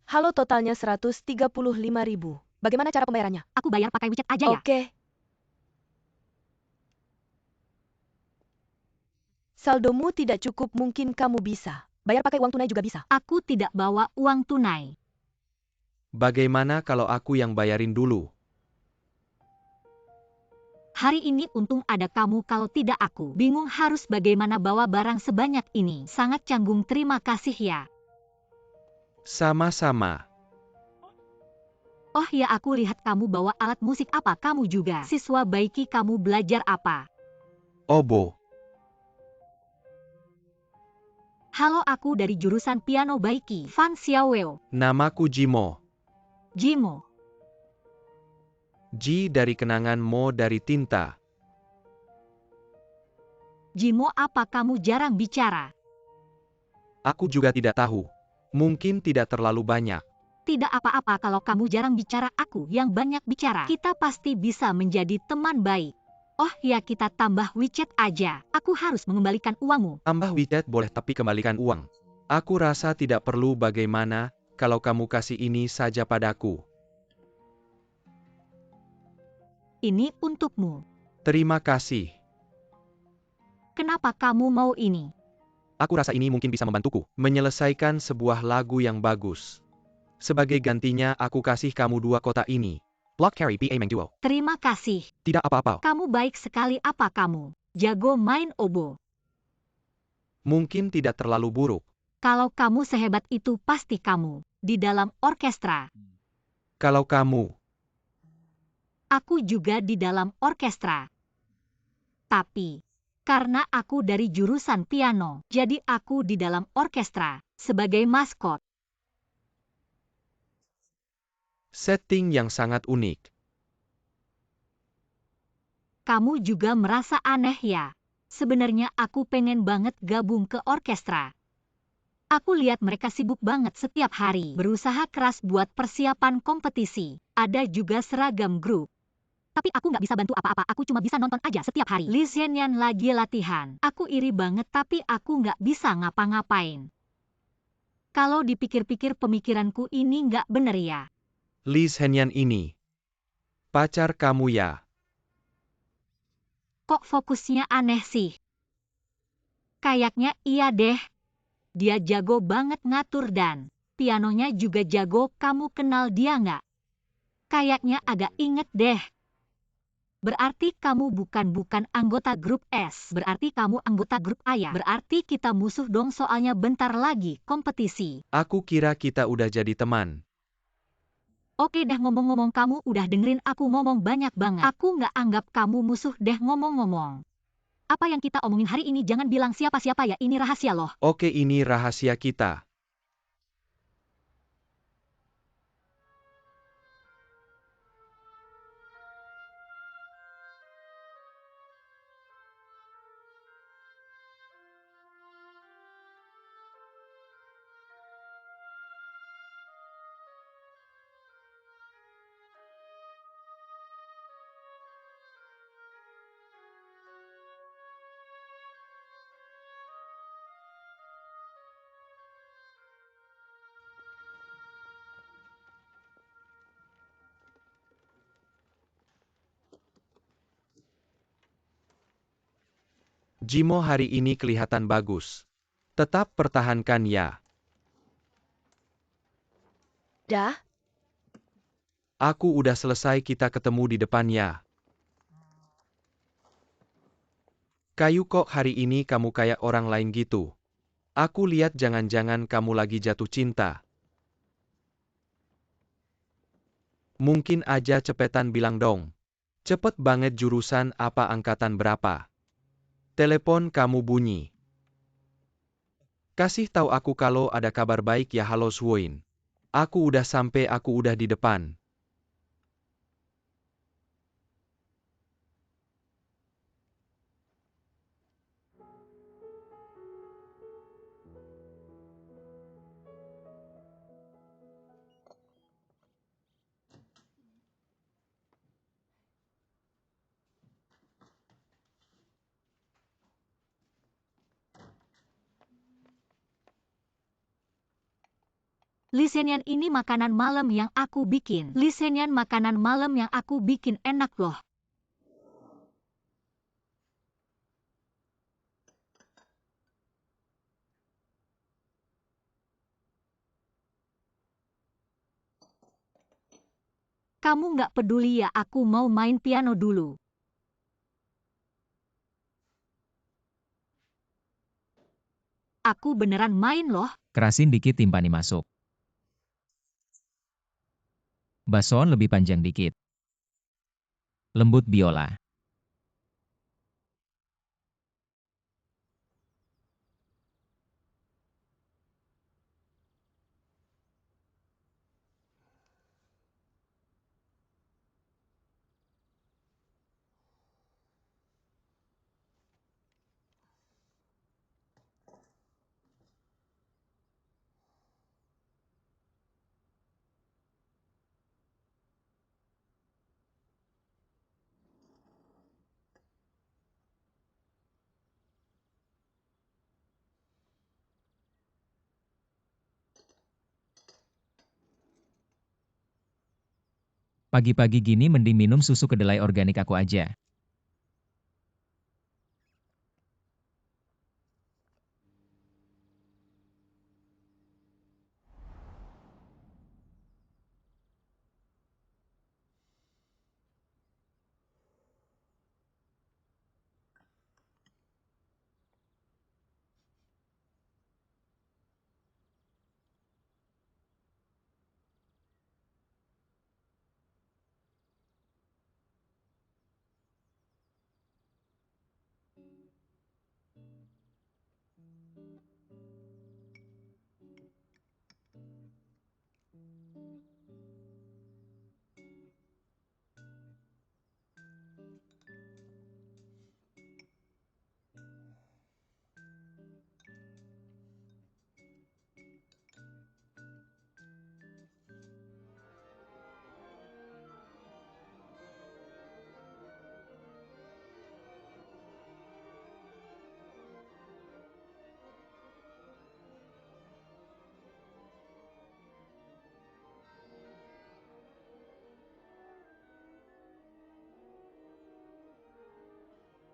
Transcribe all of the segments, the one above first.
Halo, totalnya 135.000. Bagaimana cara pembayarannya? Aku bayar pakai WeChat aja ya. Oke. Saldomu tidak cukup, mungkin kamu bisa bayar pakai uang tunai juga bisa. Aku tidak bawa uang tunai. Bagaimana kalau aku yang bayarin dulu? Hari ini untung ada kamu, kalau tidak aku bingung harus bagaimana bawa barang sebanyak ini. Sangat canggung, terima kasih ya. Sama-sama. Oh ya, aku lihat kamu bawa alat musik. Apa kamu juga siswa Baiki? Kamu belajar apa? Obo. Halo, aku dari jurusan piano Baiki, Fan Xiaoweo. Namaku Jimo. Jimo. Ji dari kenangan, Mo dari tinta. Jimo, apa kamu jarang bicara? Aku juga tidak tahu. Mungkin tidak terlalu banyak. Tidak apa-apa kalau kamu jarang bicara, aku yang banyak bicara. Kita pasti bisa menjadi teman baik. Oh ya, kita tambah WeChat aja. Aku harus mengembalikan uangmu. Tambah WeChat boleh, tapi kembalikan uang. Aku rasa tidak perlu. Bagaimana kalau kamu kasih ini saja padaku? Ini untukmu. Terima kasih. Kenapa kamu mau ini? Aku rasa ini mungkin bisa membantuku menyelesaikan sebuah lagu yang bagus. Sebagai gantinya, aku kasih kamu 2 kotak ini. Block Carry PA Meng Duo. Terima kasih. Tidak apa-apa. Kamu baik sekali. Apa kamu jago main obo? Mungkin tidak terlalu buruk. Kalau kamu sehebat itu, pasti kamu di dalam orkestra. Kalau kamu, Aku juga di dalam orkestra. Tapi karena aku dari jurusan piano, jadi aku di dalam orkestra sebagai maskot. setting yang sangat unik. Kamu juga merasa aneh ya? Sebenarnya aku pengen banget gabung ke orkestra. Aku lihat mereka sibuk banget setiap hari, berusaha keras buat persiapan kompetisi. Ada juga seragam grup. Tapi aku nggak bisa bantu apa-apa, aku cuma bisa nonton aja setiap hari. Li Xianyan lagi latihan. Aku iri banget, tapi aku nggak bisa ngapa-ngapain. Kalau dipikir-pikir, pemikiranku ini nggak bener ya. Li Zhenyan ini pacar kamu ya? Kok fokusnya aneh sih? Kayaknya iya deh. Dia jago banget ngatur dan pianonya juga jago. Kamu kenal dia nggak? Kayaknya agak inget deh. Berarti kamu bukan anggota grup S. Berarti kamu anggota grup A ya. Berarti kita musuh dong, soalnya bentar lagi kompetisi. Aku kira kita udah jadi teman. Oke deh, ngomong-ngomong, kamu udah dengerin aku ngomong banyak banget. Aku nggak anggap kamu musuh deh. Ngomong-ngomong, apa yang kita omongin hari ini jangan bilang siapa-siapa ya, ini rahasia loh. Oke, ini rahasia kita. Jimo hari ini kelihatan bagus. Tetap pertahankan ya. Dah, Aku udah selesai, kita ketemu di depannya. Kayu, kok hari ini kamu kayak orang lain gitu? Aku lihat jangan-jangan kamu lagi jatuh cinta. Mungkin aja, cepetan bilang dong. Cepet banget, jurusan apa, angkatan berapa? Telepon kamu bunyi. Kasih tahu aku kalau ada kabar baik ya. Halo Swoin. Aku udah sampai, aku udah di depan. Lisenian ini makanan malam yang aku bikin. Lisenian makanan malam yang aku bikin enak loh. Kamu nggak peduli ya aku mau main piano dulu. Aku beneran main loh. Kerasin dikit timpani masuk. Bason lebih panjang dikit. Lembut biola. Pagi-pagi gini mending minum susu kedelai organik aku aja.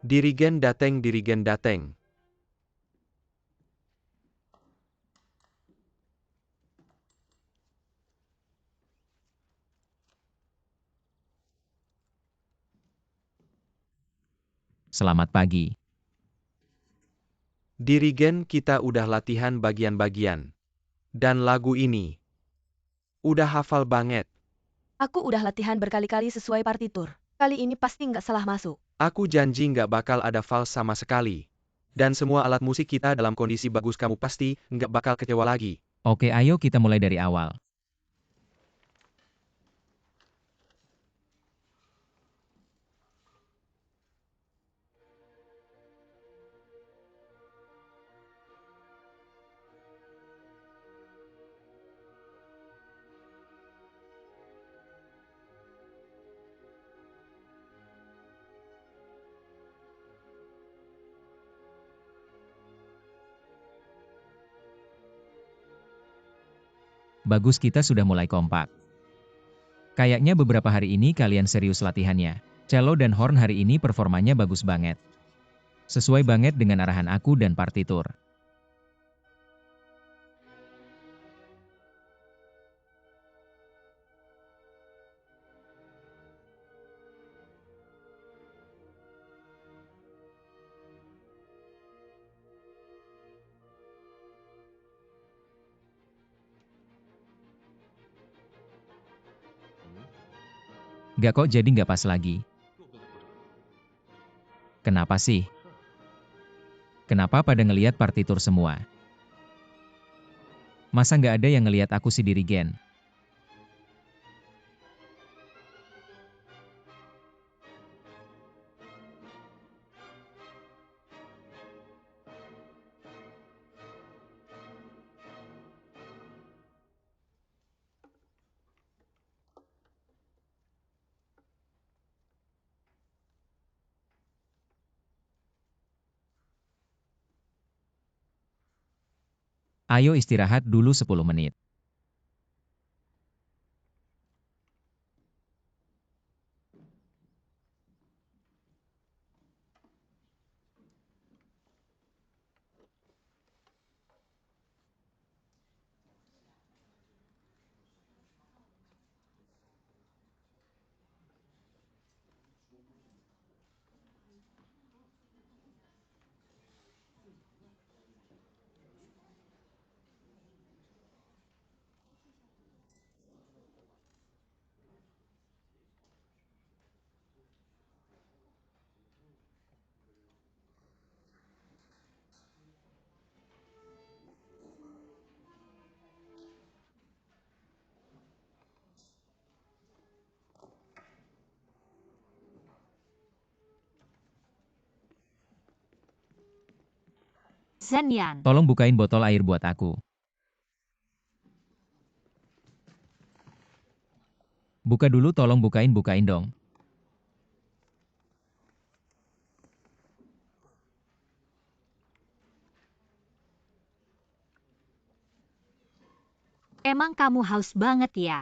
Dirigen dateng, dirigen dateng. Selamat pagi. Dirigen, kita udah latihan bagian-bagian. Dan lagu ini udah hafal banget. Aku udah latihan berkali-kali sesuai partitur. Kali ini pasti nggak salah masuk. Aku janji nggak bakal ada fals sama sekali. Dan semua alat musik kita dalam kondisi bagus, kamu pasti nggak bakal kecewa lagi. Oke, ayo kita mulai dari awal. Bagus, kita sudah mulai kompak. Kayaknya beberapa hari ini kalian serius latihannya. Cello dan horn hari ini performanya bagus banget. Sesuai banget dengan arahan aku dan partitur. Gak kok, jadi gak pas lagi. Kenapa sih? Kenapa pada ngeliat partitur semua? Masa nggak ada yang ngeliat aku si dirigen? Ayo istirahat dulu 10 menit. Zhenyan, Tolong bukain botol air buat aku. Buka dulu, tolong bukain dong. emang kamu haus banget ya?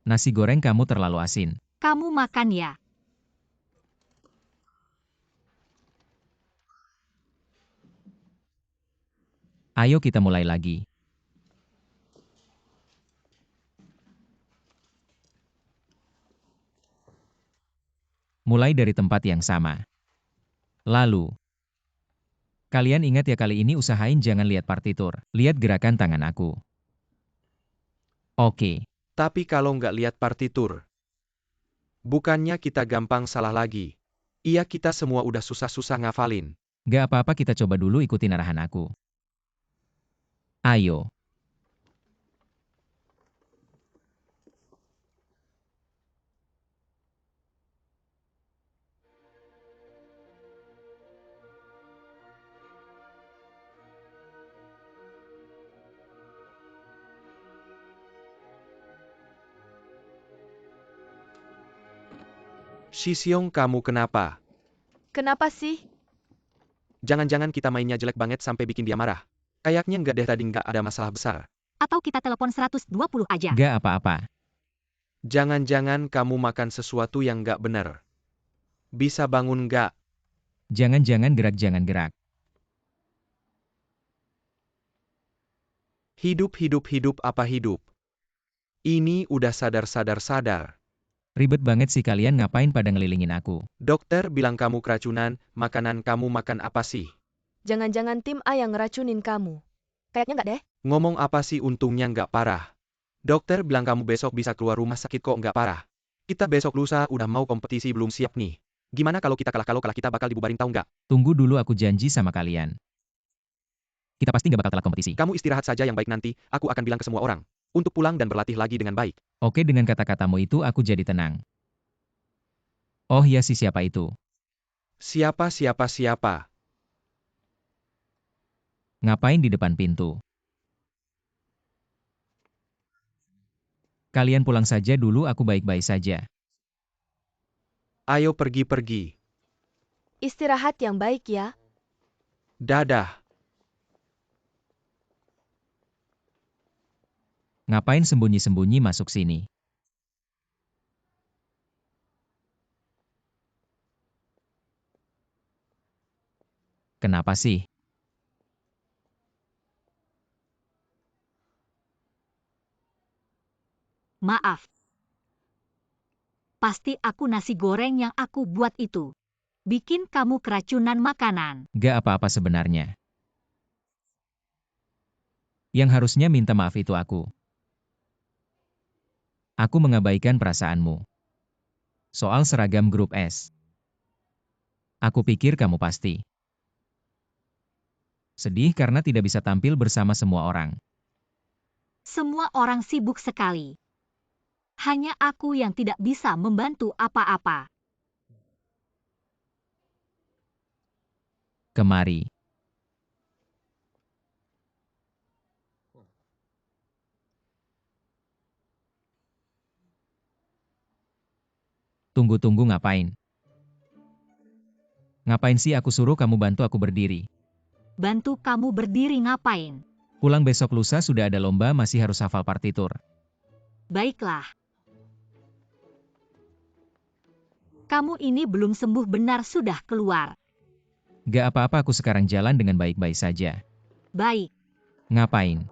Nasi goreng kamu terlalu asin. Kamu makan ya? Ayo kita mulai lagi. Mulai dari tempat yang sama. Lalu, kalian ingat ya, kali ini usahain jangan lihat partitur. Lihat gerakan tangan aku. Oke. Tapi kalau nggak lihat partitur, bukannya kita gampang salah lagi. Iya, kita semua udah susah-susah ngafalin. Gak apa-apa, kita coba dulu ikutin arahan aku. Ayo. Shiseong, kamu kenapa? Kenapa sih? Jangan-jangan kita mainnya jelek banget sampai bikin dia marah. Kayaknya nggak deh, tadi nggak ada masalah besar. Atau kita telepon 120 aja? Gak apa-apa. Jangan-jangan kamu makan sesuatu yang nggak bener. Bisa bangun nggak? Jangan jangan gerak. Hidup apa hidup? Ini udah sadar. Ribet banget sih, kalian ngapain pada ngelilingin aku. Dokter bilang kamu keracunan, makanan kamu makan apa sih? Jangan-jangan tim A yang ngeracunin kamu. Kayaknya nggak deh. Ngomong apa sih, untungnya nggak parah. Dokter bilang kamu besok bisa keluar rumah sakit kok, nggak parah. Kita besok lusa udah mau kompetisi, belum siap nih. Gimana kalau kita kalah? Kalau kalah kita bakal dibubarin, tahu nggak? Tunggu dulu, aku janji sama kalian. Kita pasti nggak bakal telat kompetisi. Kamu istirahat saja yang baik, nanti aku akan bilang ke semua orang untuk pulang dan berlatih lagi dengan baik. Oke, dengan kata-katamu itu aku jadi tenang. Oh ya, si siapa itu? Siapa? Ngapain di depan pintu? Kalian pulang saja dulu, aku baik-baik saja. Ayo pergi. Istirahat yang baik ya. Dadah. Ngapain sembunyi-sembunyi masuk sini? Kenapa sih? Maaf. Pasti aku nasi goreng yang aku buat itu bikin kamu keracunan makanan. Gak apa-apa sebenarnya. Yang harusnya minta maaf itu aku. Aku mengabaikan perasaanmu. Soal seragam grup S. Aku pikir kamu pasti sedih karena tidak bisa tampil bersama semua orang. Semua orang sibuk sekali. Hanya aku yang tidak bisa membantu apa-apa. Kemari. Tunggu ngapain? Ngapain sih aku suruh kamu bantu aku berdiri? Bantu kamu berdiri ngapain? Pulang besok lusa sudah ada lomba, masih harus hafal partitur. Baiklah. Kamu ini belum sembuh benar sudah keluar. Gak apa-apa, aku sekarang jalan dengan baik-baik saja. Baik. Ngapain?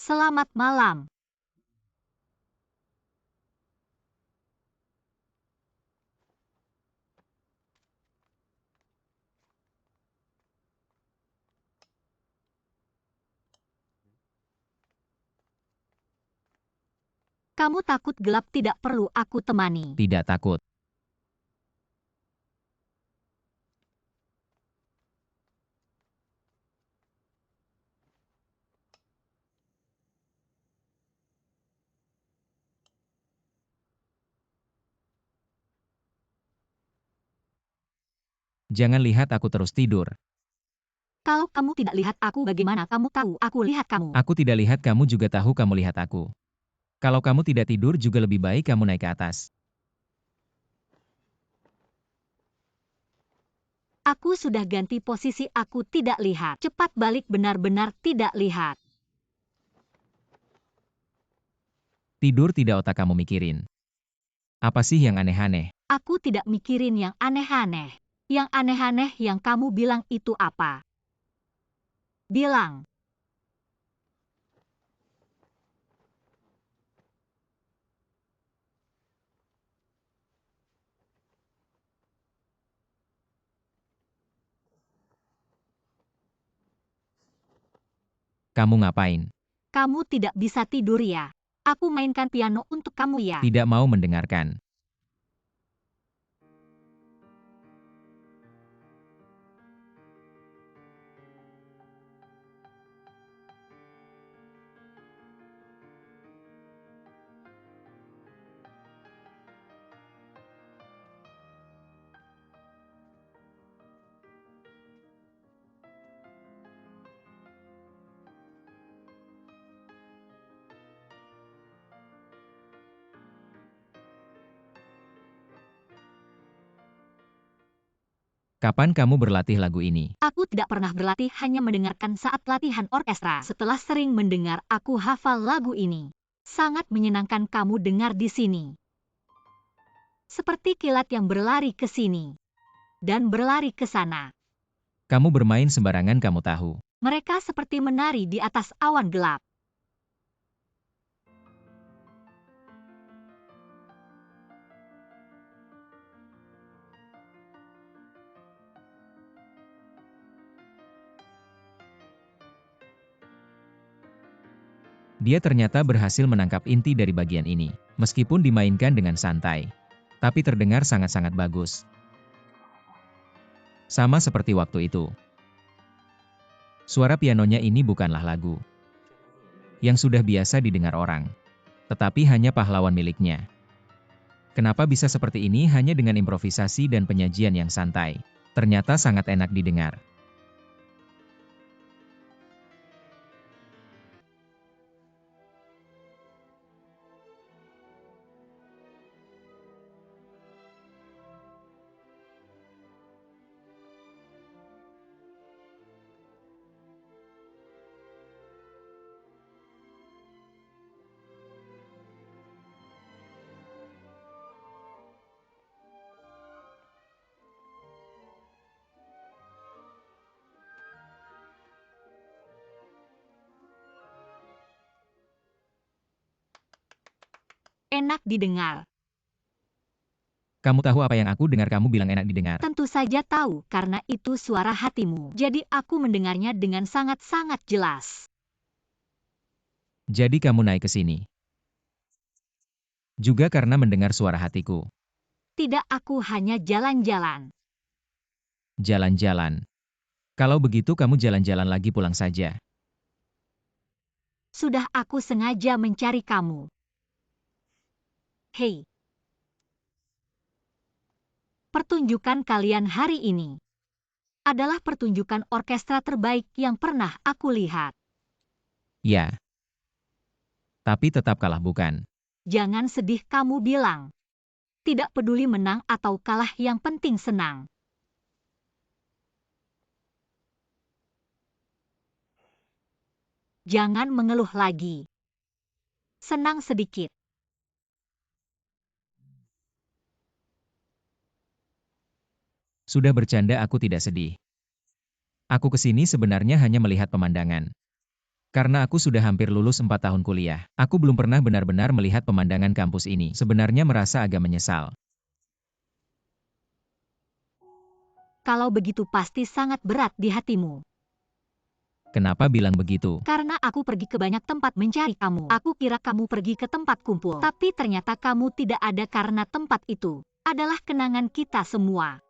Selamat malam. Kamu takut gelap, tidak perlu aku temani. Tidak takut. Jangan lihat aku terus tidur. Kalau kamu tidak lihat aku, bagaimana kamu tahu aku lihat kamu? Aku tidak lihat kamu juga tahu kamu lihat aku. Kalau kamu tidak tidur juga lebih baik kamu naik ke atas. Aku sudah ganti posisi, aku tidak lihat. Cepat balik, benar-benar tidak lihat. Tidur tidak otak kamu mikirin. Apa sih yang aneh-aneh? Aku tidak mikirin yang aneh-aneh. Yang aneh-aneh yang kamu bilang itu apa? Bilang. Kamu ngapain? Kamu tidak bisa tidur ya? Aku mainkan piano untuk kamu ya? Tidak mau mendengarkan. Kapan kamu berlatih lagu ini? Aku tidak pernah berlatih, hanya mendengarkan saat latihan orkestra. Setelah sering mendengar, aku hafal lagu ini. Sangat menyenangkan kamu dengar di sini. Seperti kilat yang berlari ke sini dan berlari ke sana. Kamu bermain sembarangan, kamu tahu. Mereka seperti menari di atas awan gelap. Dia ternyata berhasil menangkap inti dari bagian ini, meskipun dimainkan dengan santai. Tapi terdengar sangat-sangat bagus. Sama seperti waktu itu. Suara pianonya ini bukanlah lagu yang sudah biasa didengar orang, tetapi hanya pahlawan miliknya. Kenapa bisa seperti ini hanya dengan improvisasi dan penyajian yang santai? Ternyata sangat enak didengar. Enak didengar. Kamu tahu apa yang aku dengar kamu bilang enak didengar? Tentu saja tahu, karena itu suara hatimu. Jadi aku mendengarnya dengan sangat-sangat jelas. Jadi kamu naik ke sini juga karena mendengar suara hatiku. Tidak, aku hanya jalan-jalan. Jalan-jalan. Kalau begitu kamu jalan-jalan lagi, pulang saja. Sudah, aku sengaja mencari kamu. Hei. Pertunjukan kalian hari ini adalah pertunjukan orkestra terbaik yang pernah aku lihat. Ya. Tapi tetap kalah, bukan? Jangan sedih, kamu bilang. Tidak peduli menang atau kalah, yang penting senang. Jangan mengeluh lagi. Senang sedikit. Sudah bercanda, aku tidak sedih. Aku kesini sebenarnya hanya melihat pemandangan. Karena aku sudah hampir lulus 4 tahun kuliah, aku belum pernah benar-benar melihat pemandangan kampus ini. Sebenarnya merasa agak menyesal. Kalau begitu pasti sangat berat di hatimu. Kenapa bilang begitu? Karena aku pergi ke banyak tempat mencari kamu. Aku kira kamu pergi ke tempat kumpul. Tapi ternyata kamu tidak ada, karena tempat itu adalah kenangan kita semua.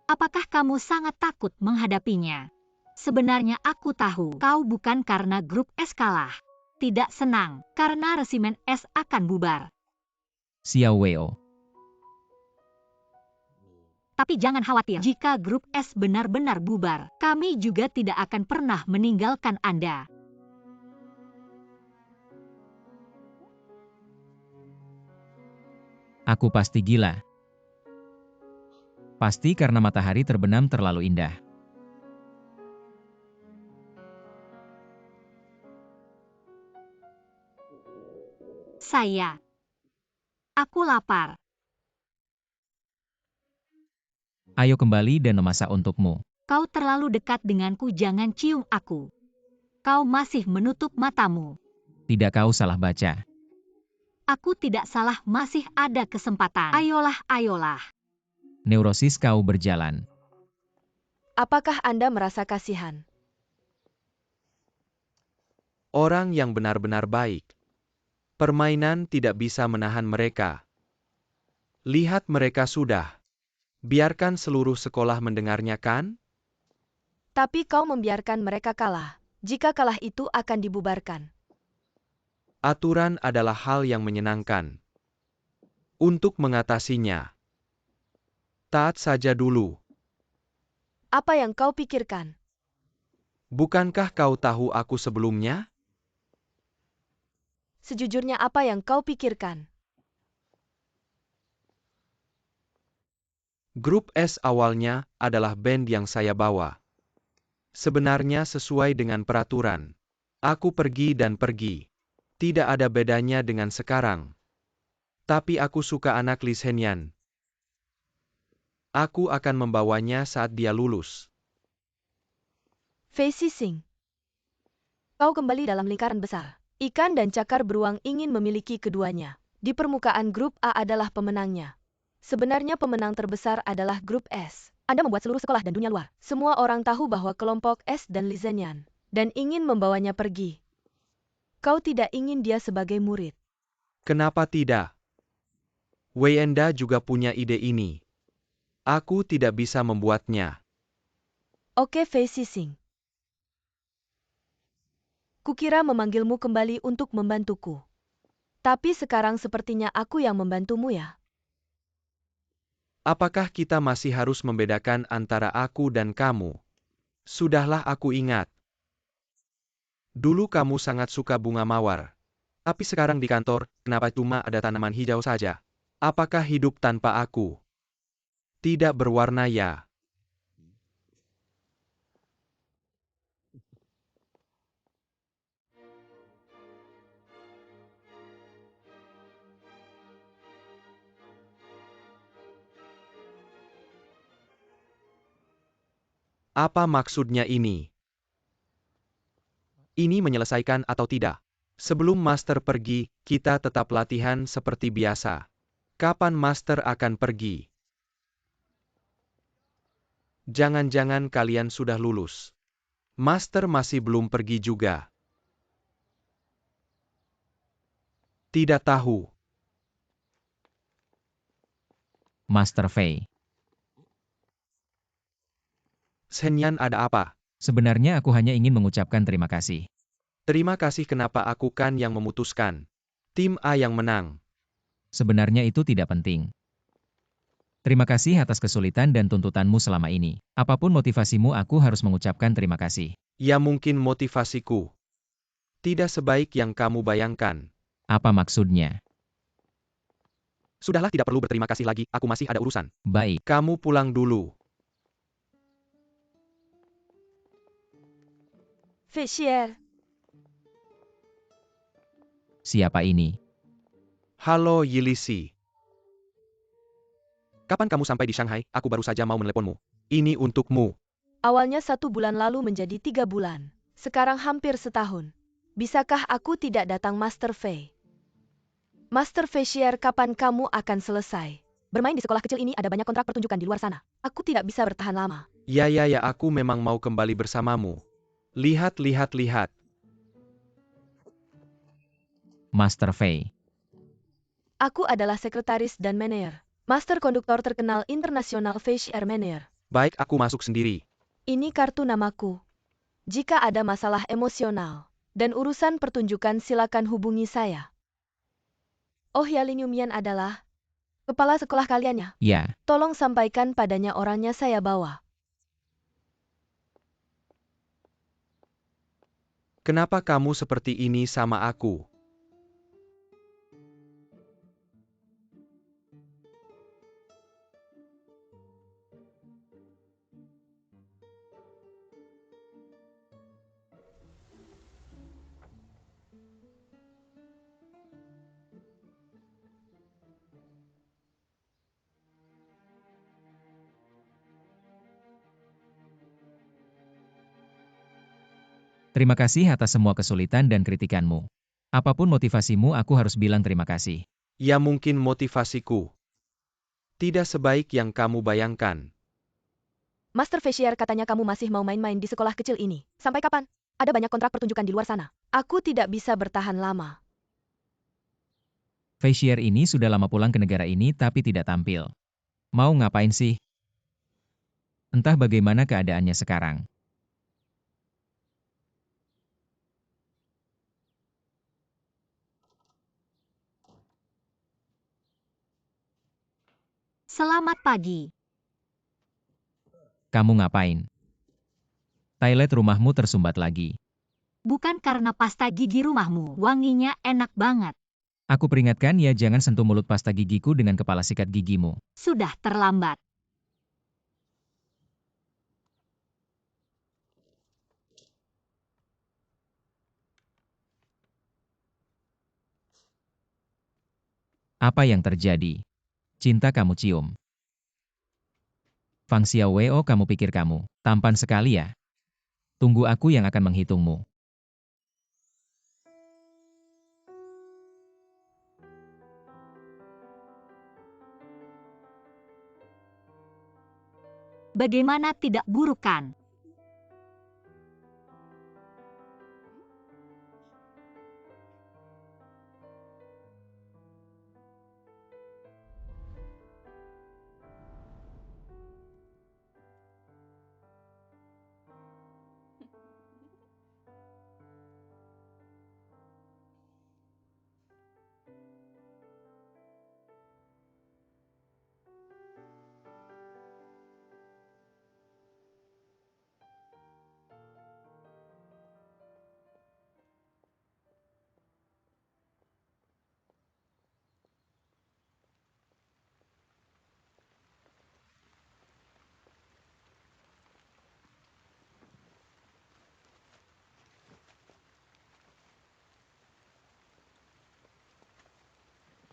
Apakah kamu sangat takut menghadapinya? Sebenarnya aku tahu kau bukan karena grup S kalah. Tidak senang karena resimen S akan bubar. Xiao Wei. Tapi jangan khawatir, jika grup S benar-benar bubar, kami juga tidak akan pernah meninggalkan Anda. Aku pasti gila. Pasti karena matahari terbenam terlalu indah. Aku lapar. Ayo kembali dan memasak untukmu. Kau terlalu dekat denganku, jangan cium aku. Kau masih menutup matamu. Tidak, kau salah baca. Aku tidak salah, masih ada kesempatan. Ayolah, ayolah. Neurosis kau berjalan. Apakah Anda merasa kasihan? Orang yang benar-benar baik. Permainan tidak bisa menahan mereka. Lihat mereka sudah. Biarkan seluruh sekolah mendengarnya kan? Tapi kau membiarkan mereka kalah. Jika kalah itu akan dibubarkan. Aturan adalah hal yang menyenangkan. Untuk mengatasinya, taat saja dulu. Apa yang kau pikirkan? Bukankah kau tahu aku sebelumnya? Sejujurnya apa yang kau pikirkan? Grup S awalnya adalah band yang saya bawa. Sebenarnya sesuai dengan peraturan. Aku pergi dan pergi. Tidak ada bedanya dengan sekarang. Tapi aku suka anak Lee Senyan. Aku akan membawanya saat dia lulus. Fei Sising. Kau kembali dalam lingkaran besar. Ikan dan cakar beruang ingin memiliki keduanya. Di permukaan grup A adalah pemenangnya. Sebenarnya pemenang terbesar adalah grup S. Anda membuat seluruh sekolah dan dunia luar. Semua orang tahu bahwa kelompok S dan Lee Senyan. Dan ingin membawanya pergi. Kau tidak ingin dia sebagai murid. Kenapa tidak? Weyenda juga punya ide ini. Aku tidak bisa membuatnya. Oke, Fei Sising. Kukira memanggilmu kembali untuk membantuku. Tapi sekarang sepertinya aku yang membantumu ya. Apakah kita masih harus membedakan antara aku dan kamu? Sudahlah, aku ingat. Dulu kamu sangat suka bunga mawar. Tapi sekarang di kantor, kenapa cuma ada tanaman hijau saja? Apakah hidup tanpa aku tidak berwarna ya? Apa maksudnya ini? Ini menyelesaikan atau tidak? Sebelum Master pergi, kita tetap latihan seperti biasa. Kapan Master akan pergi? Jangan-jangan kalian sudah lulus. Master masih belum pergi juga. Tidak tahu. Master Fei. Senyan, ada apa? Sebenarnya aku hanya ingin mengucapkan terima kasih. Terima kasih, kenapa aku kan yang memutuskan. Tim A yang menang. Sebenarnya itu tidak penting. Terima kasih atas kesulitan dan tuntutanmu selama ini. Apapun motivasimu, aku harus mengucapkan terima kasih. Ya, mungkin motivasiku tidak sebaik yang kamu bayangkan. Apa maksudnya? Sudahlah, tidak perlu berterima kasih lagi, aku masih ada urusan. Baik. Kamu pulang dulu. Fei Xier. Siapa ini? Halo Yilisi. Kapan kamu sampai di Shanghai? Aku baru saja mau meneleponmu. Ini untukmu. Awalnya 1 bulan lalu menjadi 3 bulan. Sekarang hampir setahun. Bisakah aku tidak datang, Master Fei? Master Fei Xier, kapan kamu akan selesai? Bermain di sekolah kecil ini ada banyak kontrak pertunjukan di luar sana. Aku tidak bisa bertahan lama. Ya, aku memang mau kembali bersamamu. Lihat. Master Fei. Aku adalah sekretaris dan manajer. Master konduktor terkenal internasional Fei Xier Manager. Baik, aku masuk sendiri. Ini kartu namaku. Jika ada masalah emosional dan urusan pertunjukan, silakan hubungi saya. Oh ya, Lin Yumian adalah Kepala sekolah kaliannya. Ya, Tolong sampaikan padanya orangnya saya bawa. Kenapa kamu seperti ini sama aku? terima kasih atas semua kesulitan dan kritikanmu. Apapun motivasimu, aku harus bilang terima kasih. Ya mungkin motivasiku tidak sebaik yang kamu bayangkan. Master Fisher katanya kamu masih mau main-main di sekolah kecil ini. Sampai kapan? Ada banyak kontrak pertunjukan di luar sana. Aku tidak bisa bertahan lama. Fisher ini sudah lama pulang ke negara ini tapi tidak tampil. Mau ngapain sih? Entah bagaimana keadaannya sekarang. Selamat pagi. Kamu ngapain? Toilet rumahmu tersumbat lagi. Bukan karena pasta gigi rumahmu, wanginya enak banget. Aku peringatkan ya, jangan sentuh mulut pasta gigiku dengan kepala sikat gigimu. Sudah terlambat. Apa yang terjadi? Cinta kamu cium. Fang Xiaowei, kamu pikir kamu tampan sekali ya? Tunggu, aku yang akan menghitungmu. Bagaimana tidak buruk kan?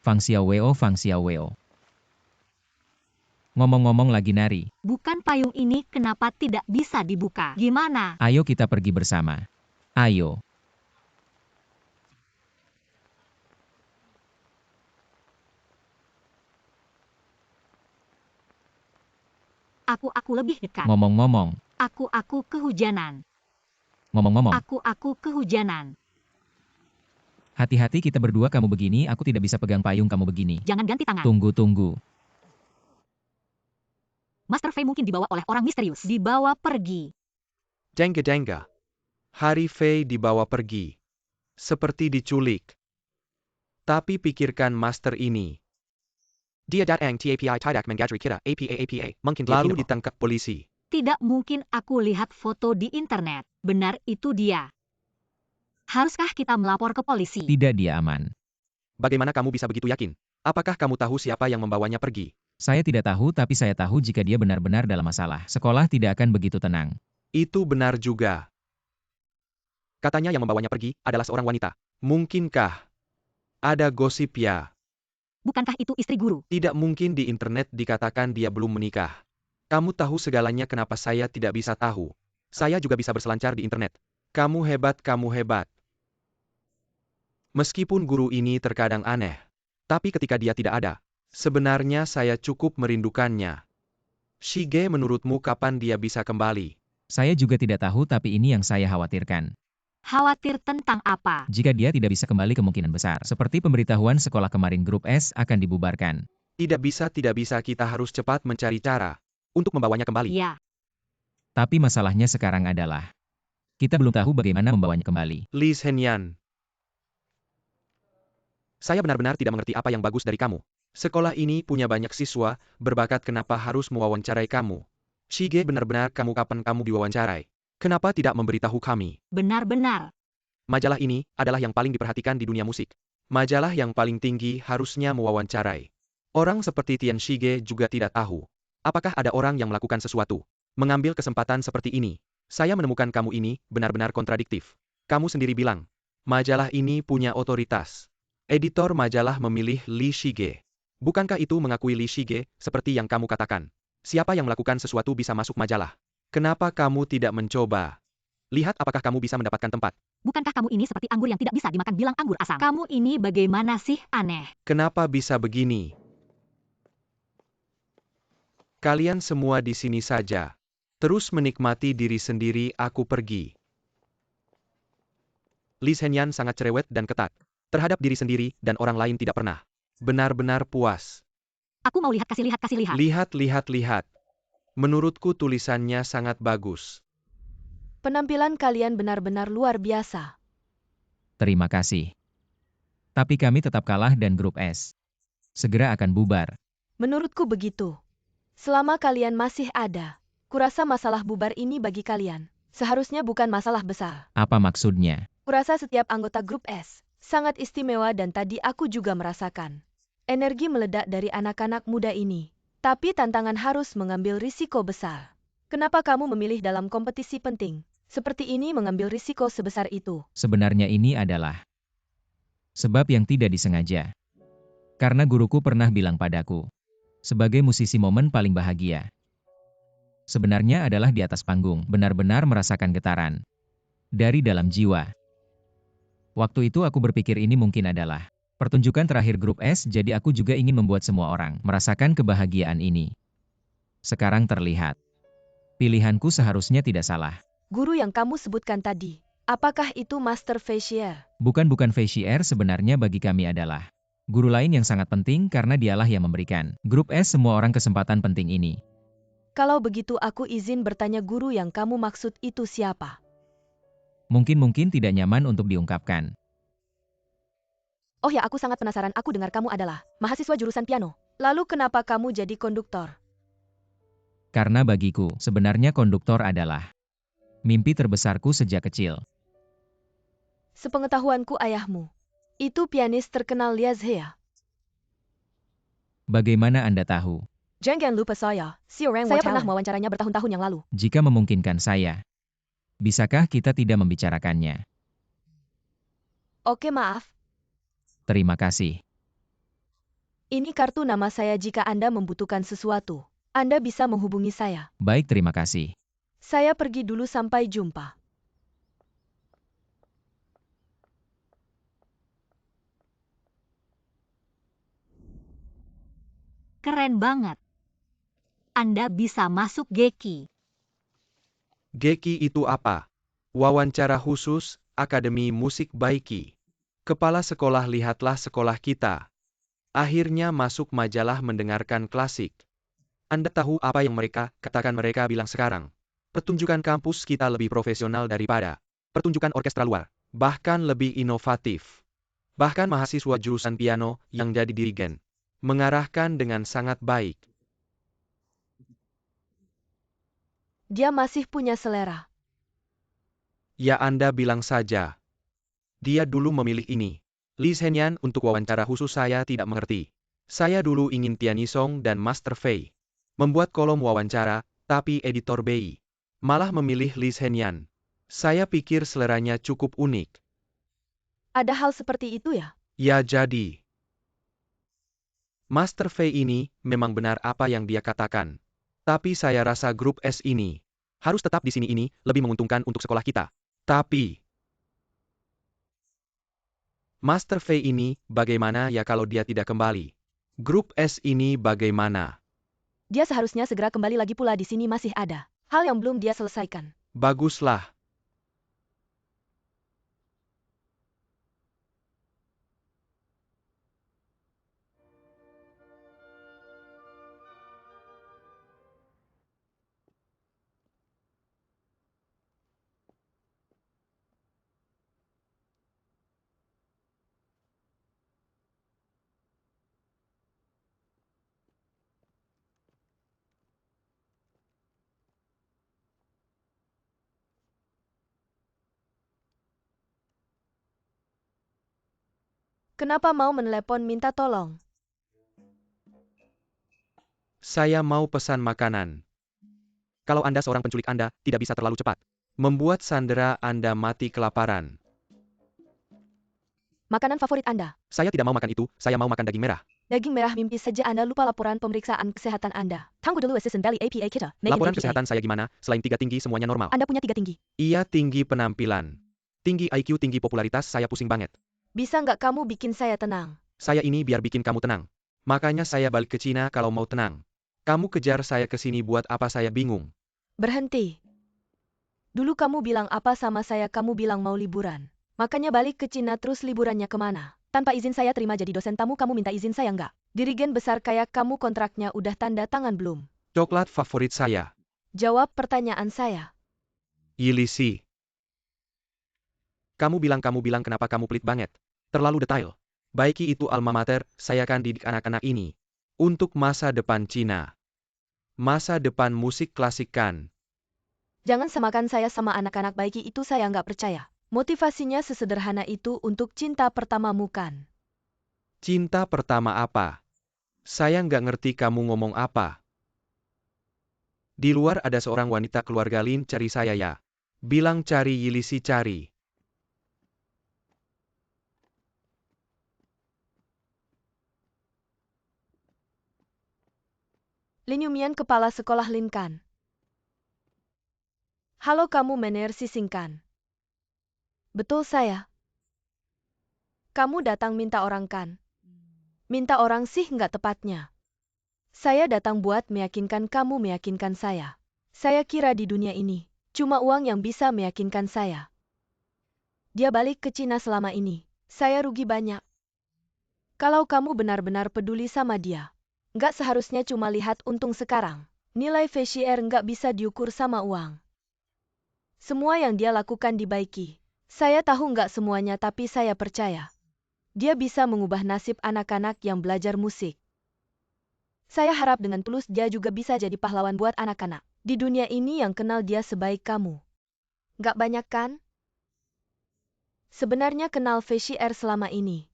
Fang Xiaowei, Fang Xiaowei. Ngomong-ngomong lagi nari, Bukan payung ini kenapa tidak bisa dibuka? Gimana? ayo kita pergi bersama. Ayo. Aku lebih dekat. Ngomong-ngomong, Aku kehujanan. ngomong-ngomong, Aku kehujanan. hati-hati kita berdua, kamu begini, aku tidak bisa pegang payung kamu begini. Jangan ganti tangan. Tunggu. Master Fei mungkin dibawa oleh orang misterius. Dibawa pergi. Dengga. Hari Fei dibawa pergi. Seperti diculik. Tapi pikirkan master ini. Dia datang TAPI tidak mengajari kita APA mungkin dia Lalu pindah. ditangkap polisi. Tidak mungkin aku lihat foto di internet. Benar itu dia. Haruskah kita melapor ke polisi? Tidak, dia aman. Bagaimana kamu bisa begitu yakin? Apakah kamu tahu siapa yang membawanya pergi? Saya tidak tahu, tapi saya tahu jika dia benar-benar dalam masalah. Sekolah tidak akan begitu tenang. Itu benar juga. Katanya yang membawanya pergi adalah seorang wanita. Mungkinkah ada gosip ya? Bukankah itu istri guru? Tidak mungkin di internet dikatakan dia belum menikah. Kamu tahu segalanya, kenapa saya tidak bisa tahu? Saya juga bisa berselancar di internet. Kamu hebat. Meskipun guru ini terkadang aneh, tapi ketika dia tidak ada, sebenarnya saya cukup merindukannya. Shige, menurutmu kapan dia bisa kembali? Saya juga tidak tahu, tapi ini yang saya khawatirkan. Khawatir tentang apa? Jika dia tidak bisa kembali, kemungkinan besar, seperti pemberitahuan sekolah kemarin, grup S akan dibubarkan. Tidak bisa, kita harus cepat mencari cara untuk membawanya kembali. Ya, Tapi masalahnya sekarang adalah, kita belum tahu bagaimana membawanya kembali. Lee Shenyan. Saya benar-benar tidak mengerti apa yang bagus dari kamu. Sekolah ini punya banyak siswa, berbakat kenapa harus mewawancarai kamu? Shige benar-benar kapan kamu diwawancarai? Kenapa tidak memberitahu kami? Benar-benar. Majalah ini adalah yang paling diperhatikan di dunia musik. Majalah yang paling tinggi harusnya mewawancarai. Orang seperti Tian Shige juga tidak tahu. Apakah ada orang yang melakukan sesuatu? Mengambil kesempatan seperti ini. Saya menemukan kamu ini benar-benar kontradiktif. Kamu sendiri bilang, majalah ini punya otoritas. Editor majalah memilih Li Shige. Bukankah itu mengakui Li Shige, seperti yang kamu katakan? Siapa yang melakukan sesuatu bisa masuk majalah? Kenapa kamu tidak mencoba? Lihat apakah kamu bisa mendapatkan tempat. Bukankah kamu ini seperti anggur yang tidak bisa dimakan bilang anggur asam? Kamu ini bagaimana sih, aneh? Kenapa bisa begini? Kalian semua di sini saja. Terus menikmati diri sendiri, aku pergi. Li Zhenyan sangat cerewet dan ketat. Terhadap diri sendiri dan orang lain tidak pernah. Benar-benar puas. Aku mau lihat, kasih lihat, kasih lihat. Lihat. Menurutku tulisannya sangat bagus. Penampilan kalian benar-benar luar biasa. Terima kasih. Tapi kami tetap kalah dan grup S segera akan bubar. Menurutku begitu. Selama kalian masih ada, kurasa masalah bubar ini bagi kalian seharusnya bukan masalah besar. Apa maksudnya? Kurasa setiap anggota grup S sangat istimewa dan tadi aku juga merasakan energi meledak dari anak-anak muda ini. Tapi tantangan harus mengambil risiko besar. Kenapa kamu memilih dalam kompetisi penting seperti ini mengambil risiko sebesar itu? Sebenarnya ini adalah sebab yang tidak disengaja. Karena guruku pernah bilang padaku, sebagai musisi momen paling bahagia sebenarnya adalah di atas panggung, benar-benar merasakan getaran dari dalam jiwa. Waktu itu aku berpikir ini mungkin adalah pertunjukan terakhir grup S, jadi aku juga ingin membuat semua orang merasakan kebahagiaan ini. Sekarang terlihat, pilihanku seharusnya tidak salah. Guru yang kamu sebutkan tadi, apakah itu Master Facier? Bukan Facier sebenarnya bagi kami adalah guru lain yang sangat penting karena dialah yang memberikan grup S semua orang kesempatan penting ini. Kalau begitu aku izin bertanya guru yang kamu maksud itu siapa? Mungkin tidak nyaman untuk diungkapkan. Oh ya, aku sangat penasaran. Aku dengar kamu adalah mahasiswa jurusan piano. Lalu kenapa kamu jadi konduktor? Karena bagiku, sebenarnya konduktor adalah mimpi terbesarku sejak kecil. Sepengetahuanku ayahmu, itu pianis terkenal Liaz Hea. Bagaimana Anda tahu? Jangan lupa saya pernah mewawancaranya bertahun-tahun yang lalu. Jika memungkinkan saya, bisakah kita tidak membicarakannya? Oke, maaf. Terima kasih. Ini kartu nama saya jika Anda membutuhkan sesuatu. Anda bisa menghubungi saya. Baik, terima kasih. Saya pergi dulu, sampai jumpa. Keren banget. Anda bisa masuk Geki. Geki itu apa? Wawancara khusus, Akademi Musik Baiki. Kepala sekolah, lihatlah sekolah kita. Akhirnya masuk majalah mendengarkan klasik. Anda tahu apa yang mereka katakan? Mereka bilang sekarang, pertunjukan kampus kita lebih profesional daripada pertunjukan orkestra luar. Bahkan lebih inovatif. Bahkan mahasiswa jurusan piano yang jadi dirigen mengarahkan dengan sangat baik. Dia masih punya selera. Ya, Anda bilang saja. Dia dulu memilih ini. Li Zhenyan untuk wawancara khusus saya tidak mengerti. Saya dulu ingin Tianisong dan Master Fei membuat kolom wawancara, tapi editor BI malah memilih Li Zhenyan. Saya pikir seleranya cukup unik. Ada hal seperti itu ya? Ya, jadi Master Fei ini memang benar apa yang dia katakan. Tapi saya rasa grup S ini harus tetap di sini, ini lebih menguntungkan untuk sekolah kita. Tapi Master Fei ini bagaimana ya kalau dia tidak kembali? Grup S ini bagaimana? Dia seharusnya segera kembali lagi, pula di sini masih ada hal yang belum dia selesaikan. Baguslah. Kenapa mau menelepon minta tolong? Saya mau pesan makanan. Kalau Anda seorang penculik, Anda tidak bisa terlalu cepat. Membuat sandera Anda mati kelaparan. Makanan favorit Anda? Saya tidak mau makan itu, saya mau makan daging merah. Daging merah mimpi saja Anda lupa laporan pemeriksaan kesehatan Anda. Tunggu dulu Assistant Valley APA kita. Make it Laporan APA. kesehatan saya gimana? Selain 3 tinggi semuanya normal. Anda punya 3 tinggi. Iya tinggi penampilan. Tinggi IQ, tinggi popularitas, saya pusing banget. Bisa nggak kamu bikin saya tenang? Saya ini biar bikin kamu tenang. Makanya saya balik ke Cina kalau mau tenang. Kamu kejar saya ke sini buat apa, saya bingung. Berhenti. Dulu kamu bilang apa sama saya, kamu bilang mau liburan. Makanya balik ke Cina, terus liburannya kemana? Tanpa izin saya terima jadi dosen tamu, kamu minta izin saya nggak? Dirigen besar kayak kamu, kontraknya udah tanda tangan belum? Coklat favorit saya. Jawab pertanyaan saya. Yilisi. Kamu bilang kenapa kamu pelit banget. Terlalu detail. Baiki itu alma mater, saya kan didik anak-anak ini. Untuk masa depan Cina. Masa depan musik klasik kan. Jangan samakan saya sama anak-anak, Baiki itu saya nggak percaya. Motivasinya sesederhana itu untuk cinta pertamamu kan? Cinta pertama apa? Saya nggak ngerti kamu ngomong apa. Di luar ada seorang wanita keluarga Lin cari saya ya. Bilang cari Yilisi, cari. Lin Yumian, kepala sekolah Lin kan? Halo, kamu Mener Sising kan? Betul saya. Kamu datang minta orang kan? Minta orang sih nggak tepatnya. Saya datang buat meyakinkan kamu, meyakinkan saya. Saya kira di dunia ini, cuma uang yang bisa meyakinkan saya. Dia balik ke Cina selama ini. Saya rugi banyak. Kalau kamu benar-benar peduli sama dia, nggak seharusnya cuma lihat untung sekarang. Nilai Feshier nggak bisa diukur sama uang. Semua yang dia lakukan di Baiki. Saya tahu nggak semuanya, tapi saya percaya. Dia bisa mengubah nasib anak-anak yang belajar musik. Saya harap dengan tulus dia juga bisa jadi pahlawan buat anak-anak. Di dunia ini yang kenal dia sebaik kamu. Nggak banyak kan? Sebenarnya kenal Feshier selama ini.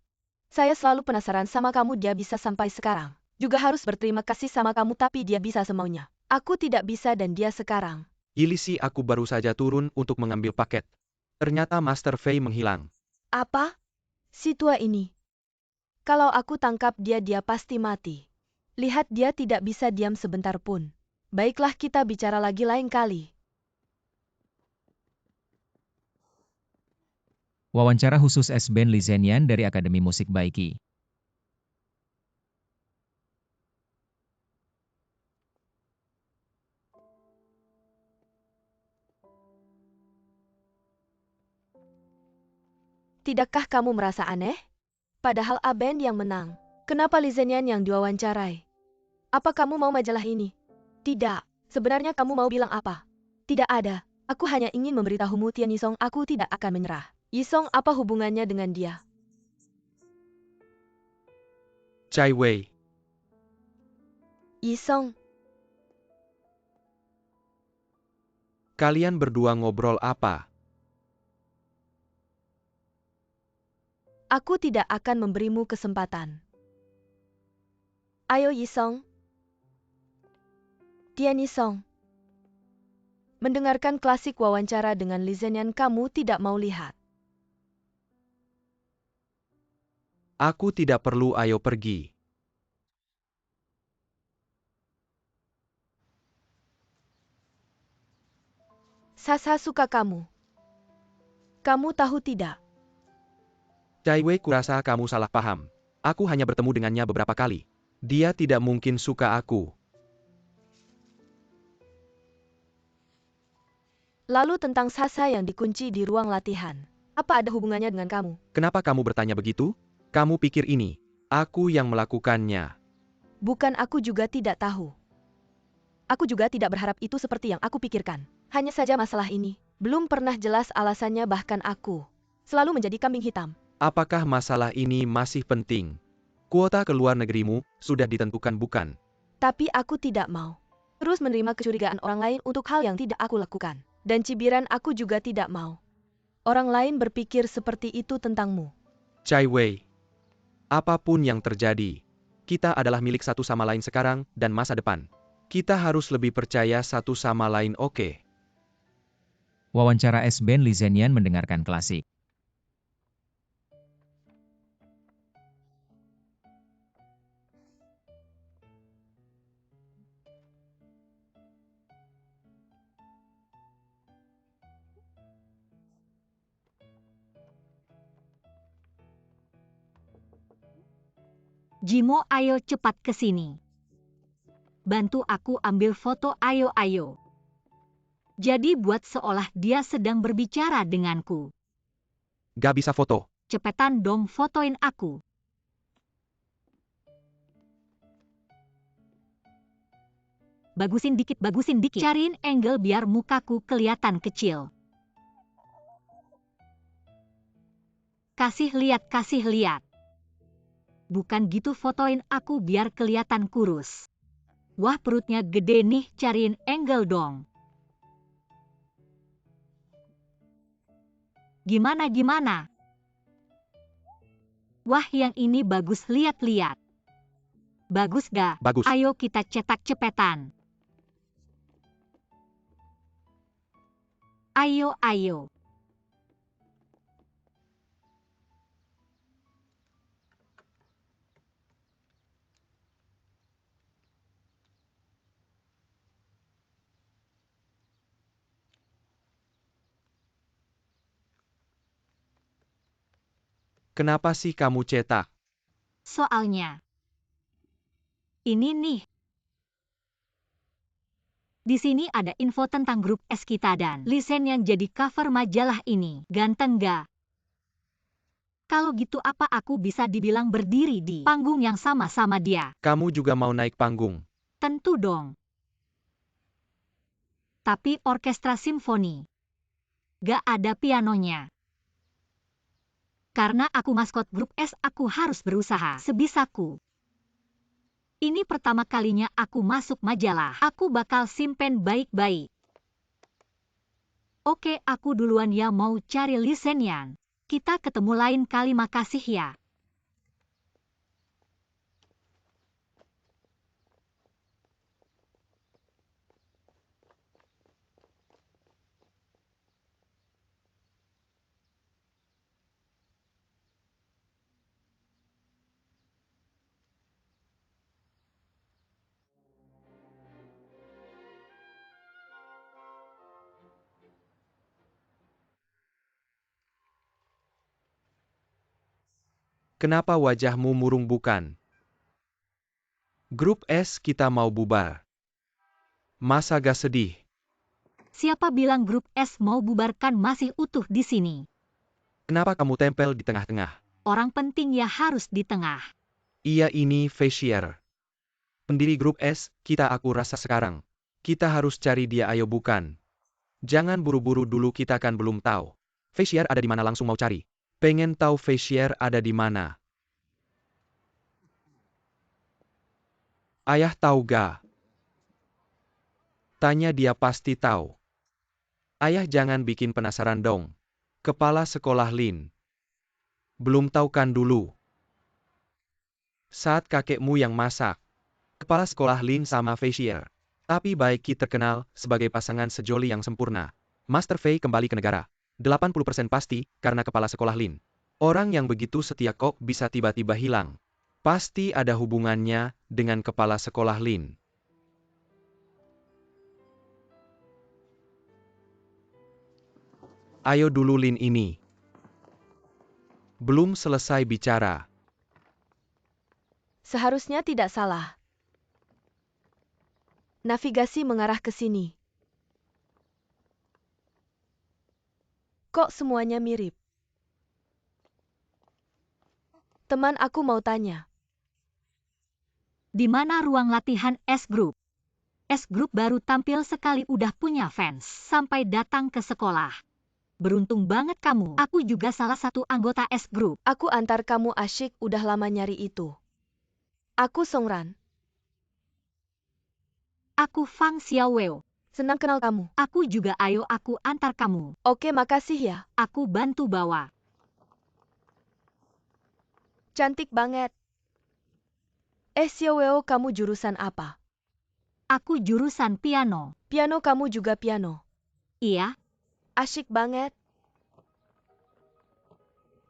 Saya selalu penasaran sama kamu, dia bisa sampai sekarang. Juga harus berterima kasih sama kamu, tapi dia bisa semaunya. Aku tidak bisa dan dia sekarang. Yilisi, aku baru saja turun untuk mengambil paket. Ternyata Master Fei menghilang. Apa? Si tua ini. Kalau aku tangkap dia, dia pasti mati. Lihat, dia tidak bisa diam sebentar pun. Baiklah, kita bicara lagi lain kali. Wawancara khusus S-Band Li Zhenyan dari Akademi Musik Baiki. Tidakkah kamu merasa aneh? Padahal A-Band yang menang. Kenapa Li Zhenyan yang diwawancarai? Apa kamu mau majalah ini? Tidak. Sebenarnya kamu mau bilang apa? Tidak ada. Aku hanya ingin memberitahumu, Tian Yisong, aku tidak akan menyerah. Yisong, apa hubungannya dengan dia? Chai Wei. Yisong, Kalian berdua ngobrol apa? aku tidak akan memberimu kesempatan. Ayo Yisong. Tian Yisong. Mendengarkan klasik wawancara dengan Li Zhenyan, kamu tidak mau lihat. Aku tidak perlu, ayo pergi. Sasa suka kamu. Kamu tahu tidak? Chai Wei, kurasa kamu salah paham. Aku hanya bertemu dengannya beberapa kali. Dia tidak mungkin suka aku. Lalu tentang Sasa yang dikunci di ruang latihan. Apa ada hubungannya dengan kamu? Kenapa kamu bertanya begitu? Kamu pikir ini, aku yang melakukannya. Bukan, aku juga tidak tahu. Aku juga tidak berharap itu seperti yang aku pikirkan. Hanya saja masalah ini belum pernah jelas alasannya, bahkan aku selalu menjadi kambing hitam. Apakah masalah ini masih penting? Kuota ke luar negerimu sudah ditentukan bukan? Tapi aku tidak mau terus menerima kecurigaan orang lain untuk hal yang tidak aku lakukan. Dan cibiran aku juga tidak mau orang lain berpikir seperti itu tentangmu. Chai Wei. Apapun yang terjadi, kita adalah milik satu sama lain sekarang dan masa depan. Kita harus lebih percaya satu sama lain, oke? Wawancara S-Band Lee Zhenyan mendengarkan klasik. Jimo, ayo cepat ke sini. Bantu aku ambil foto, ayo. Jadi buat seolah dia sedang berbicara denganku. Gak bisa foto. Cepetan dong fotoin aku. Bagusin dikit. Cariin angle biar mukaku kelihatan kecil. Kasih lihat. Bukan gitu, fotoin aku biar kelihatan kurus. Wah, perutnya gede nih, cariin angle dong. Gimana? Wah, yang ini bagus, lihat. Bagus gak? Bagus. Ayo kita cetak cepetan. Ayo. Kenapa sih kamu cetak? Soalnya ini nih. Di sini ada info tentang grup S kita dan Lee Zhenyan yang jadi cover majalah ini. Ganteng gak? Kalau gitu apa aku bisa dibilang berdiri di panggung yang sama dia? Kamu juga mau naik panggung? Tentu dong. Tapi orkestra simfoni. Gak ada pianonya. Karena aku maskot grup S, aku harus berusaha sebisaku. Ini pertama kalinya aku masuk majalah. Aku bakal simpen baik-baik. Oke, aku duluan ya, mau cari Lee Zhenyan. Kita ketemu lain kali, makasih ya. Kenapa wajahmu murung bukan? Grup S kita mau bubar. Masa gak sedih? Siapa bilang grup S mau bubarkan, masih utuh di sini. Kenapa kamu tempel di tengah-tengah? Orang penting ya harus di tengah. Iya, ini Feishier. Pendiri grup S, aku rasa sekarang. Kita harus cari dia, ayo bukan. Jangan buru-buru dulu, kita kan belum tahu. Feishier ada di mana, langsung mau cari. Pengen tahu Feishier ada di mana? Ayah tahu gak? Tanya dia, pasti tahu. Ayah jangan bikin penasaran dong. Kepala sekolah Lin. Belum tahu kan dulu? Saat kakekmu yang masak. Kepala sekolah Lin sama Feishier. Tapi Baiki terkenal sebagai pasangan sejoli yang sempurna. Master Fei kembali ke negara. 80% pasti karena kepala sekolah Lin. Orang yang begitu setia kok bisa tiba-tiba hilang. Pasti ada hubungannya dengan kepala sekolah Lin. Ayo dulu, Lin ini. Belum selesai bicara. Seharusnya tidak salah. Navigasi mengarah ke sini. Kok semuanya mirip? Teman, aku mau tanya. Di mana ruang latihan S Group? S Group baru tampil sekali udah punya fans sampai datang ke sekolah. Beruntung banget kamu. Aku juga salah satu anggota S Group. Aku antar kamu, asyik, udah lama nyari itu. Aku Songran. Aku Fang Xiaowei. Senang kenal kamu. Aku juga, ayo aku antar kamu. Oke, makasih ya. Aku bantu bawa. Cantik banget. Xiaoweo, kamu jurusan apa? Aku jurusan piano. Piano, kamu juga piano. Iya, Asyik banget.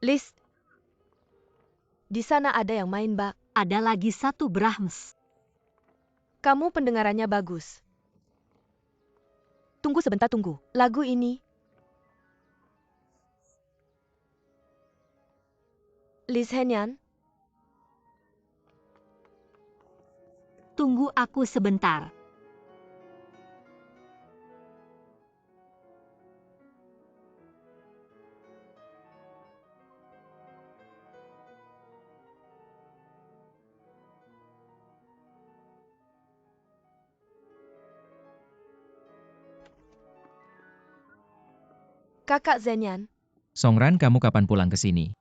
Liz, di sana ada yang main bak. ada lagi satu Brahms. Kamu pendengarannya bagus. Tunggu sebentar, tunggu. Lagu ini. Liz Henyan, Tunggu aku sebentar. Kakak Zenyan, Songran, kamu kapan pulang ke sini?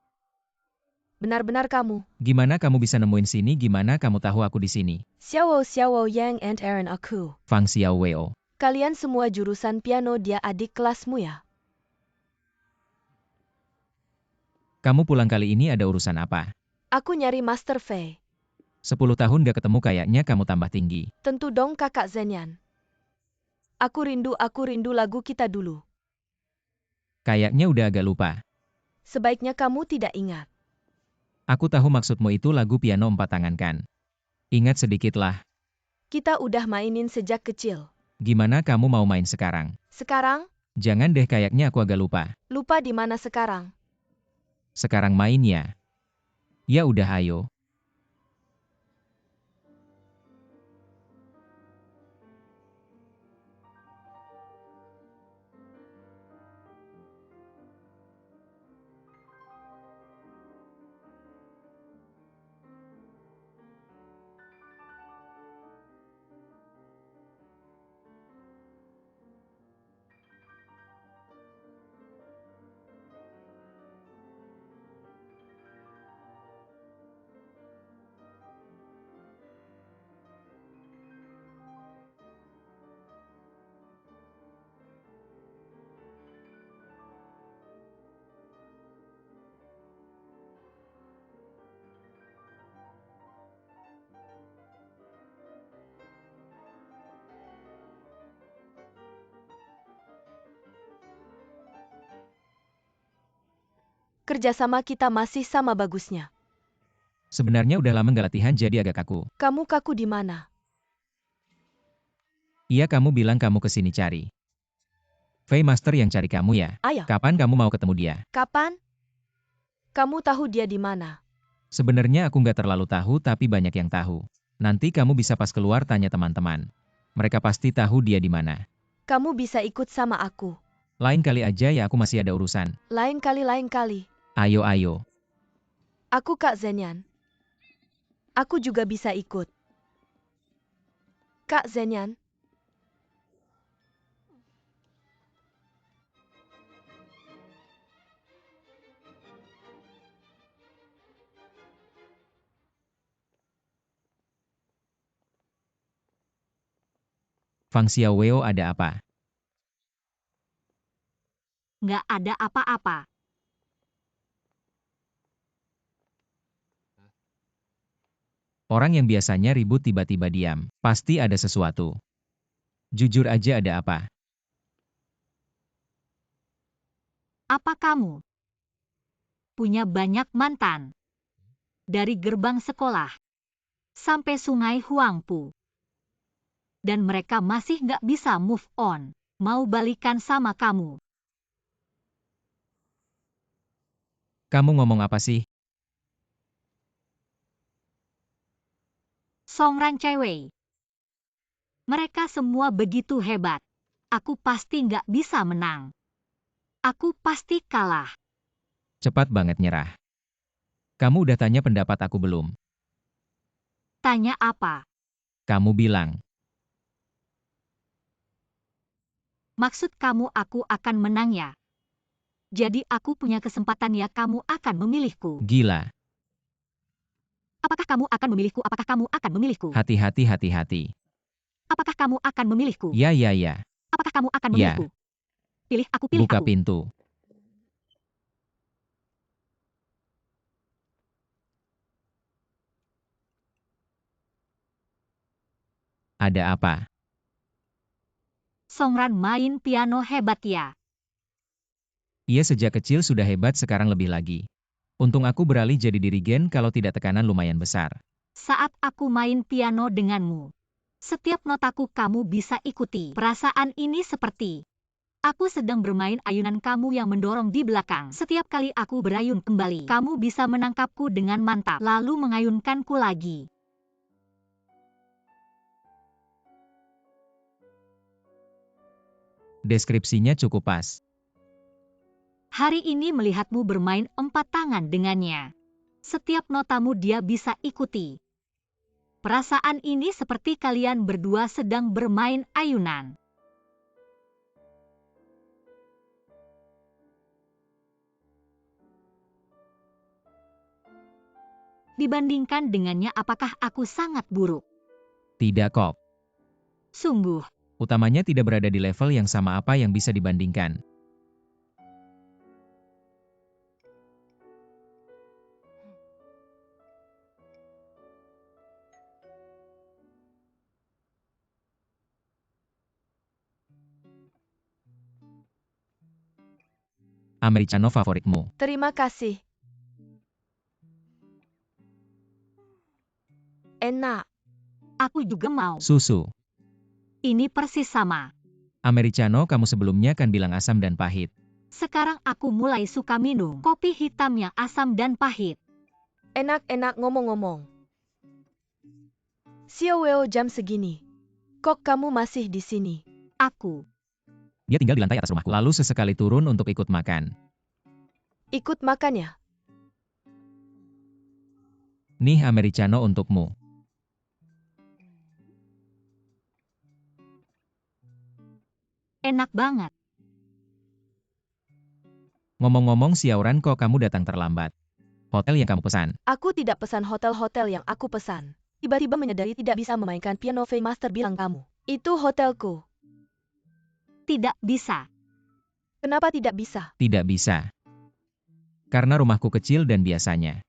benar-benar kamu. Gimana kamu bisa nemuin sini? Gimana kamu tahu aku di sini? Xiaowo, Yang and Aaron aku. Fang Xiaoweo. Kalian semua jurusan piano, dia adik kelasmu ya? Kamu pulang kali ini ada urusan apa? Aku nyari Master Fei. 10 tahun gak ketemu, kayaknya kamu tambah tinggi. Tentu dong kakak Zenyan. Aku rindu lagu kita dulu. Kayaknya udah agak lupa. Sebaiknya kamu tidak ingat. Aku tahu maksudmu, itu lagu piano 4 tangan kan? Ingat sedikitlah. Kita udah mainin sejak kecil. Gimana kamu mau main sekarang? Sekarang, Jangan deh, kayaknya aku agak lupa. lupa di mana sekarang. Sekarang main ya. Ya udah, ayo. Kerjasama kita masih sama bagusnya. Sebenarnya udah lama gak latihan jadi agak kaku. Kamu kaku di mana? Iya, kamu bilang kamu kesini cari Fei Master yang cari kamu ya? Ayo, Kapan kamu mau ketemu dia? kapan? Kamu tahu dia di mana? Sebenarnya aku nggak terlalu tahu, tapi banyak yang tahu. Nanti kamu bisa pas keluar tanya teman-teman. Mereka pasti tahu dia di mana. Kamu bisa ikut sama aku. Lain kali aja ya, aku masih ada urusan. Lain kali. Ayo, ayo. Aku Kak Zenyan. Aku juga bisa ikut. Kak Zenyan, Fang Xiaoweo, ada apa? Nggak ada apa-apa. Orang yang biasanya ribut tiba-tiba diam. Pasti ada sesuatu. Jujur aja, ada apa? Apa kamu punya banyak mantan? Dari gerbang sekolah sampai sungai Huangpu. Dan mereka masih nggak bisa move on. Mau balikan sama kamu. Kamu ngomong apa sih? Songran cewek. Mereka semua begitu hebat. Aku pasti nggak bisa menang. Aku pasti kalah. Cepat banget nyerah. Kamu udah tanya pendapat aku belum? Tanya apa? Kamu bilang. Maksud kamu aku akan menang ya? Jadi aku punya kesempatan ya, kamu akan memilihku. Gila. Apakah kamu akan memilihku? Apakah kamu akan memilihku? Hati-hati, hati-hati. Apakah kamu akan memilihku? Ya, ya, ya. Apakah kamu akan Ya. memilihku? Pilih aku, pilih Buka aku. pintu. Ada apa? Songran main piano hebat ya. Ia sejak kecil sudah hebat, sekarang lebih lagi. Untung aku beralih jadi dirigen, kalau tidak tekanan lumayan besar. Saat aku main piano denganmu, setiap notaku kamu bisa ikuti. Perasaan ini seperti aku sedang bermain ayunan kamu yang mendorong di belakang. Setiap kali aku berayun kembali, kamu bisa menangkapku dengan mantap, lalu mengayunkanku lagi. Deskripsinya cukup pas. Hari ini melihatmu bermain 4 tangan dengannya. Setiap notamu dia bisa ikuti. Perasaan ini seperti kalian berdua sedang bermain ayunan. Dibandingkan dengannya, apakah aku sangat buruk? Tidak kok. Sungguh. Utamanya tidak berada di level yang sama, apa yang bisa dibandingkan. Americano favoritmu. Terima kasih. Enak. Aku juga mau. Susu. Ini persis sama. Americano kamu sebelumnya kan bilang asam dan pahit. Sekarang aku mulai suka minum kopi hitam yang asam dan pahit. Enak-enak ngomong-ngomong. Sioweo jam segini. Kok kamu masih di sini? Aku. Dia tinggal di lantai atas rumahku. Lalu sesekali turun untuk ikut makan. Ikut makan ya? Nih Americano untukmu. Enak banget. Ngomong-ngomong Siauran, kok kamu datang terlambat? Hotel yang kamu pesan. Aku tidak pesan hotel-hotel yang aku pesan. Tiba-tiba menyadari tidak bisa memainkan piano. V Master bilang kamu. Itu hotelku. Tidak bisa. Kenapa tidak bisa? Tidak bisa. Karena rumahku kecil dan biasanya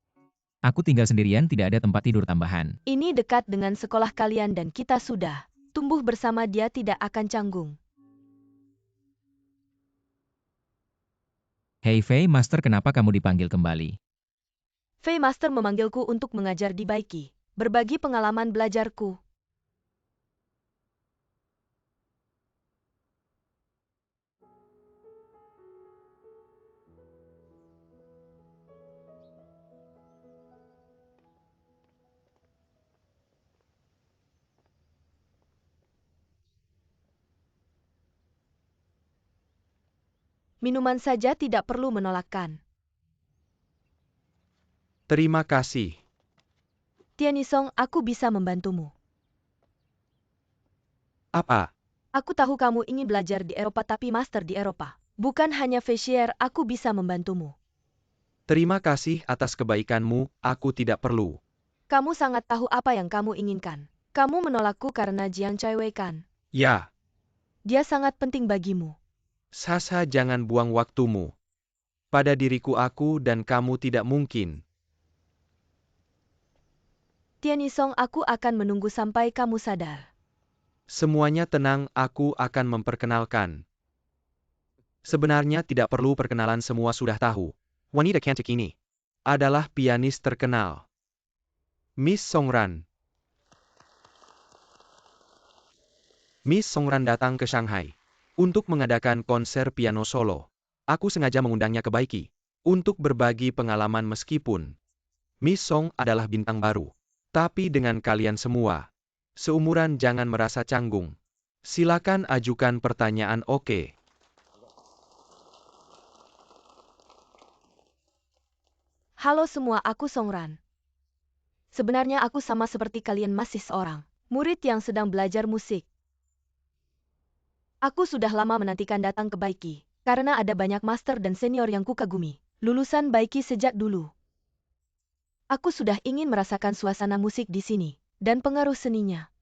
aku tinggal sendirian, tidak ada tempat tidur tambahan. Ini dekat dengan sekolah kalian dan kita sudah tumbuh bersama, dia tidak akan canggung. Hey V Master, kenapa kamu dipanggil kembali? V Master memanggilku untuk mengajar di Baiki, berbagi pengalaman belajarku. Minuman saja tidak perlu menolakkan. Terima kasih. Tianisong, aku bisa membantumu. Apa? Aku tahu kamu ingin belajar di Eropa tapi master di Eropa. Bukan hanya Facier, aku bisa membantumu. Terima kasih atas kebaikanmu, aku tidak perlu. Kamu sangat tahu apa yang kamu inginkan. Kamu menolakku karena Jiang Chaiwei kan? Ya, Dia sangat penting bagimu. Sasa, jangan buang waktumu. Pada diriku aku dan kamu tidak mungkin. Tianisong, aku akan menunggu sampai kamu sadar. Semuanya tenang, aku akan memperkenalkan. Sebenarnya tidak perlu perkenalan, semua sudah tahu. Wanita cantik ini adalah pianis terkenal, Miss Songran. Miss Songran datang ke Shanghai untuk mengadakan konser piano solo. Aku sengaja mengundangnya ke Baiki untuk berbagi pengalaman meskipun Miss Song adalah bintang baru. Tapi dengan kalian semua seumuran, jangan merasa canggung. Silakan ajukan pertanyaan. Oke. Halo semua, aku Songran. Sebenarnya aku sama seperti kalian, masih seorang murid yang sedang belajar musik. Aku sudah lama menantikan datang ke Baiki, karena ada banyak master dan senior yang kukagumi. Lulusan Baiki sejak dulu. Aku sudah ingin merasakan suasana musik di sini, dan pengaruh seninya.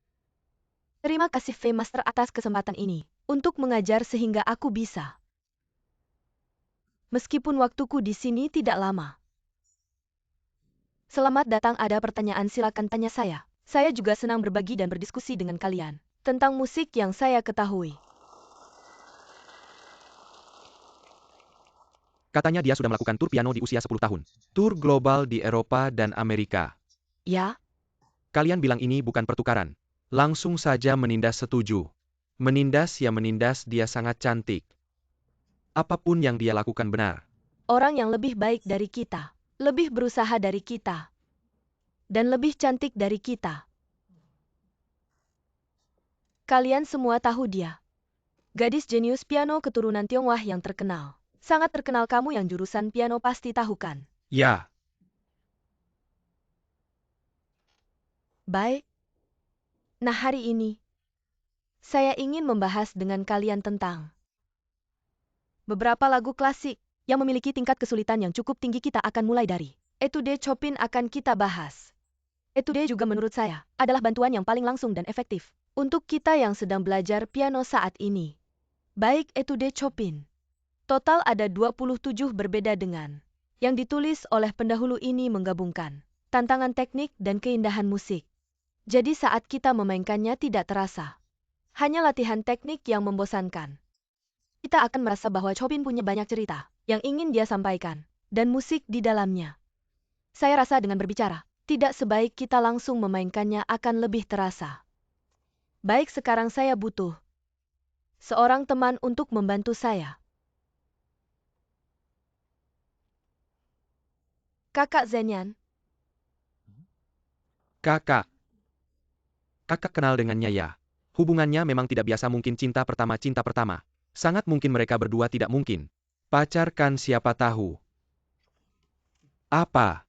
Terima kasih V Master atas kesempatan ini, untuk mengajar sehingga aku bisa. Meskipun waktuku di sini tidak lama. Selamat datang, ada pertanyaan silakan tanya saya. Saya juga senang berbagi dan berdiskusi dengan kalian tentang musik yang saya ketahui. Katanya dia sudah melakukan tur piano di usia 10 tahun. Tur global di Eropa dan Amerika. Ya, Kalian bilang ini bukan pertukaran. Langsung saja menindas setuju. Menindas ya menindas, dia sangat cantik. Apapun yang dia lakukan benar. orang yang lebih baik dari kita, lebih berusaha dari kita, dan lebih cantik dari kita. Kalian semua tahu dia. Gadis jenius piano keturunan Tionghoa yang terkenal. Sangat terkenal, kamu yang jurusan piano pasti tahu kan? Ya, Baik. Nah, hari ini, saya ingin membahas dengan kalian tentang beberapa lagu klasik yang memiliki tingkat kesulitan yang cukup tinggi. Kita akan mulai dari Etude Chopin akan kita bahas. Etude juga menurut saya adalah bantuan yang paling langsung dan efektif untuk kita yang sedang belajar piano saat ini. Baik, Etude Chopin. Total ada 27 berbeda dengan yang ditulis oleh pendahulu ini menggabungkan tantangan teknik dan keindahan musik. Jadi saat kita memainkannya tidak terasa hanya latihan teknik yang membosankan. Kita akan merasa bahwa Chopin punya banyak cerita yang ingin dia sampaikan dan musik di dalamnya. Saya rasa dengan berbicara, tidak sebaik kita langsung memainkannya akan lebih terasa. Baik, sekarang saya butuh seorang teman untuk membantu saya. Kakak Zenyan, kakak. Kakak kenal dengannya ya. Hubungannya memang tidak biasa, mungkin cinta pertama. Sangat mungkin mereka berdua, tidak mungkin. Pacar kan, siapa tahu. Apa?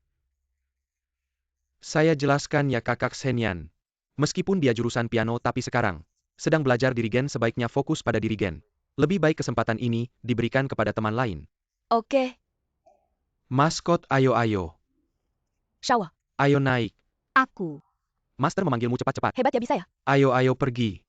Saya jelaskan ya kakak Senyan. Meskipun dia jurusan piano tapi sekarang sedang belajar dirigen, sebaiknya fokus pada dirigen. Lebih baik kesempatan ini diberikan kepada teman lain. oke, Maskot, ayo. Shawa, Ayo naik. Aku. Master memanggilmu, cepat-cepat. hebat ya bisa ya? Ayo pergi.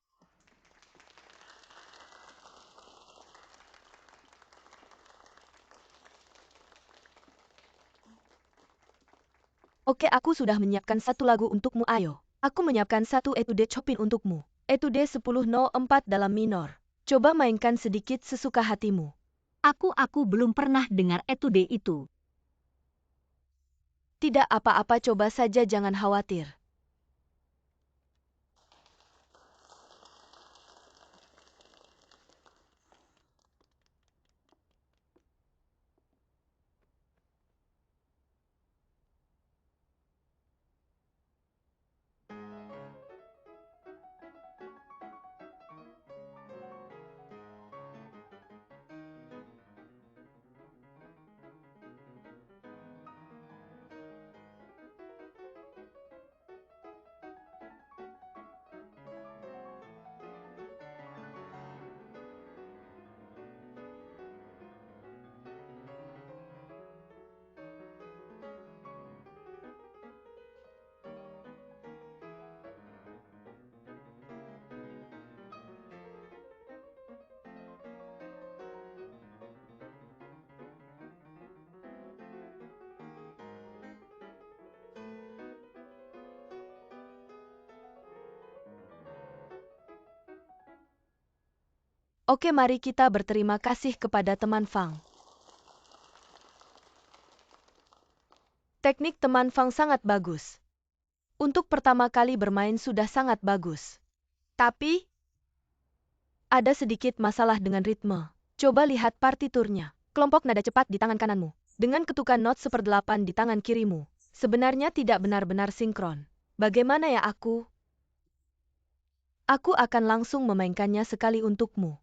Oke, aku sudah menyiapkan satu lagu untukmu, ayo. Aku menyiapkan satu etude Chopin untukmu. Etude 10/04 dalam minor. Coba mainkan sedikit sesuka hatimu. Aku belum pernah dengar etude itu. Tidak apa-apa, coba saja, jangan khawatir. Oke, mari kita berterima kasih kepada teman Fang. Teknik teman Fang sangat bagus. Untuk pertama kali bermain sudah sangat bagus. Tapi, ada sedikit masalah dengan ritme. Coba lihat partiturnya. Kelompok nada cepat di tangan kananmu, dengan ketukan not 1/8 di tangan kirimu, sebenarnya tidak benar-benar sinkron. Bagaimana ya aku? Aku akan langsung memainkannya sekali untukmu.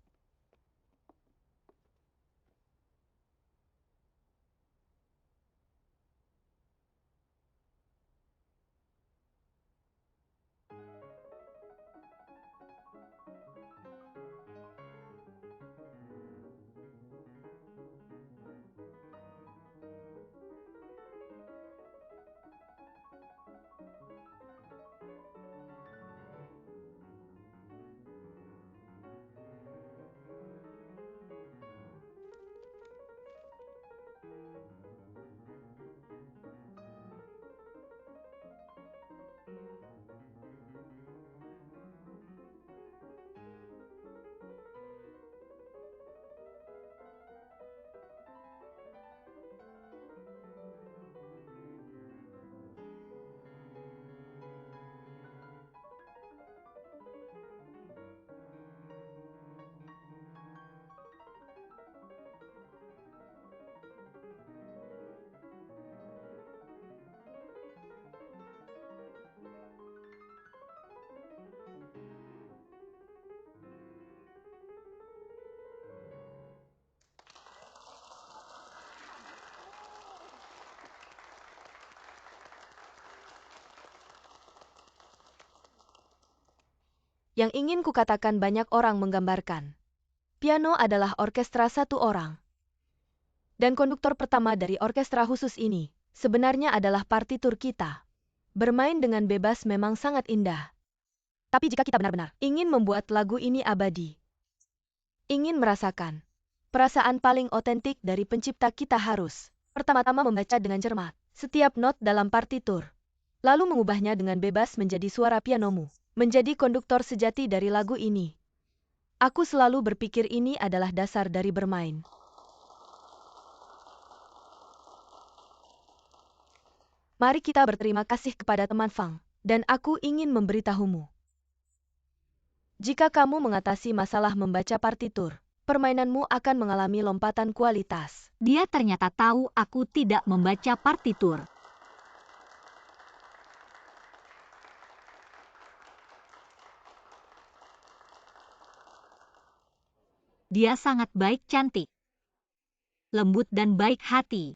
Yang ingin kukatakan banyak orang menggambarkan. Piano adalah orkestra satu orang. Dan konduktor pertama dari orkestra khusus ini, sebenarnya adalah partitur kita. Bermain dengan bebas memang sangat indah. Tapi jika kita benar-benar ingin membuat lagu ini abadi, ingin merasakan perasaan paling otentik dari pencipta, kita harus pertama-tama membaca dengan cermat setiap not dalam partitur, lalu mengubahnya dengan bebas menjadi suara pianomu, menjadi konduktor sejati dari lagu ini. Aku selalu berpikir ini adalah dasar dari bermain. Mari kita berterima kasih kepada teman Fang, dan aku ingin memberitahumu. Jika kamu mengatasi masalah membaca partitur, permainanmu akan mengalami lompatan kualitas. Dia ternyata tahu aku tidak membaca partitur. Dia sangat baik, cantik, lembut dan baik hati.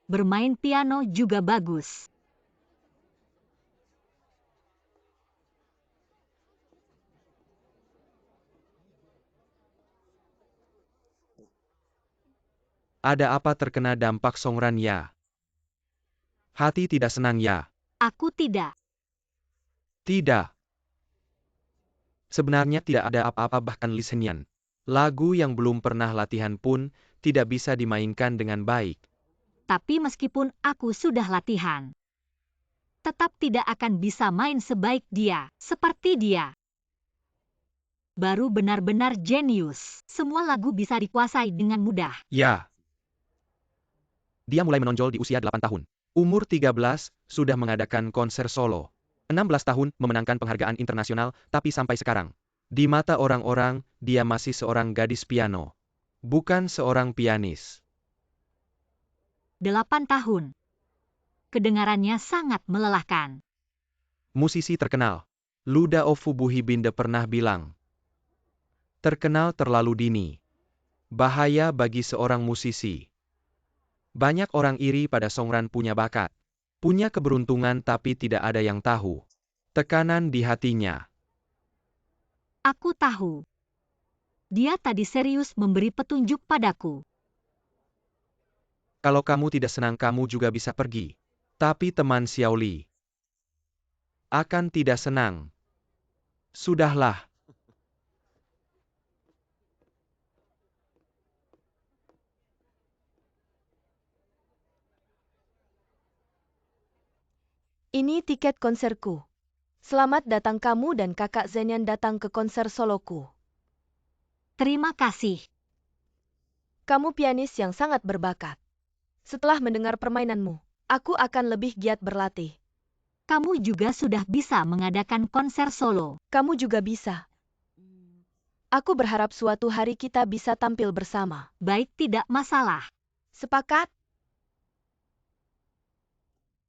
Bermain piano juga bagus. Ada apa, terkena dampak Songran ya? Hati tidak senang ya? Aku tidak. Tidak. Sebenarnya tidak ada apa-apa, bahkan Lee Senyan. Lagu yang belum pernah latihan pun tidak bisa dimainkan dengan baik. Tapi meskipun aku sudah latihan, tetap tidak akan bisa main sebaik dia, seperti dia. Baru benar-benar jenius. Semua lagu bisa dikuasai dengan mudah. Ya. Dia mulai menonjol di usia 8 tahun. Umur 13, sudah mengadakan konser solo. 16 tahun, memenangkan penghargaan internasional, tapi sampai sekarang, di mata orang-orang, dia masih seorang gadis piano. Bukan seorang pianis. 8 tahun. Kedengarannya sangat melelahkan. Musisi terkenal, Luda Ofubuhibinde pernah bilang, terkenal terlalu dini. Bahaya bagi seorang musisi. Banyak orang iri pada Songran punya bakat. Punya keberuntungan, tapi tidak ada yang tahu tekanan di hatinya. Aku tahu. Dia tadi serius memberi petunjuk padaku. Kalau kamu tidak senang, kamu juga bisa pergi. Tapi teman Xiaoli akan tidak senang. Sudahlah. Ini tiket konserku. Selamat datang kamu dan kakak Zenian datang ke konser soloku. Terima kasih. Kamu pianis yang sangat berbakat. Setelah mendengar permainanmu, aku akan lebih giat berlatih. Kamu juga sudah bisa mengadakan konser solo. Kamu juga bisa. Aku berharap suatu hari kita bisa tampil bersama. Baik, tidak masalah. Sepakat?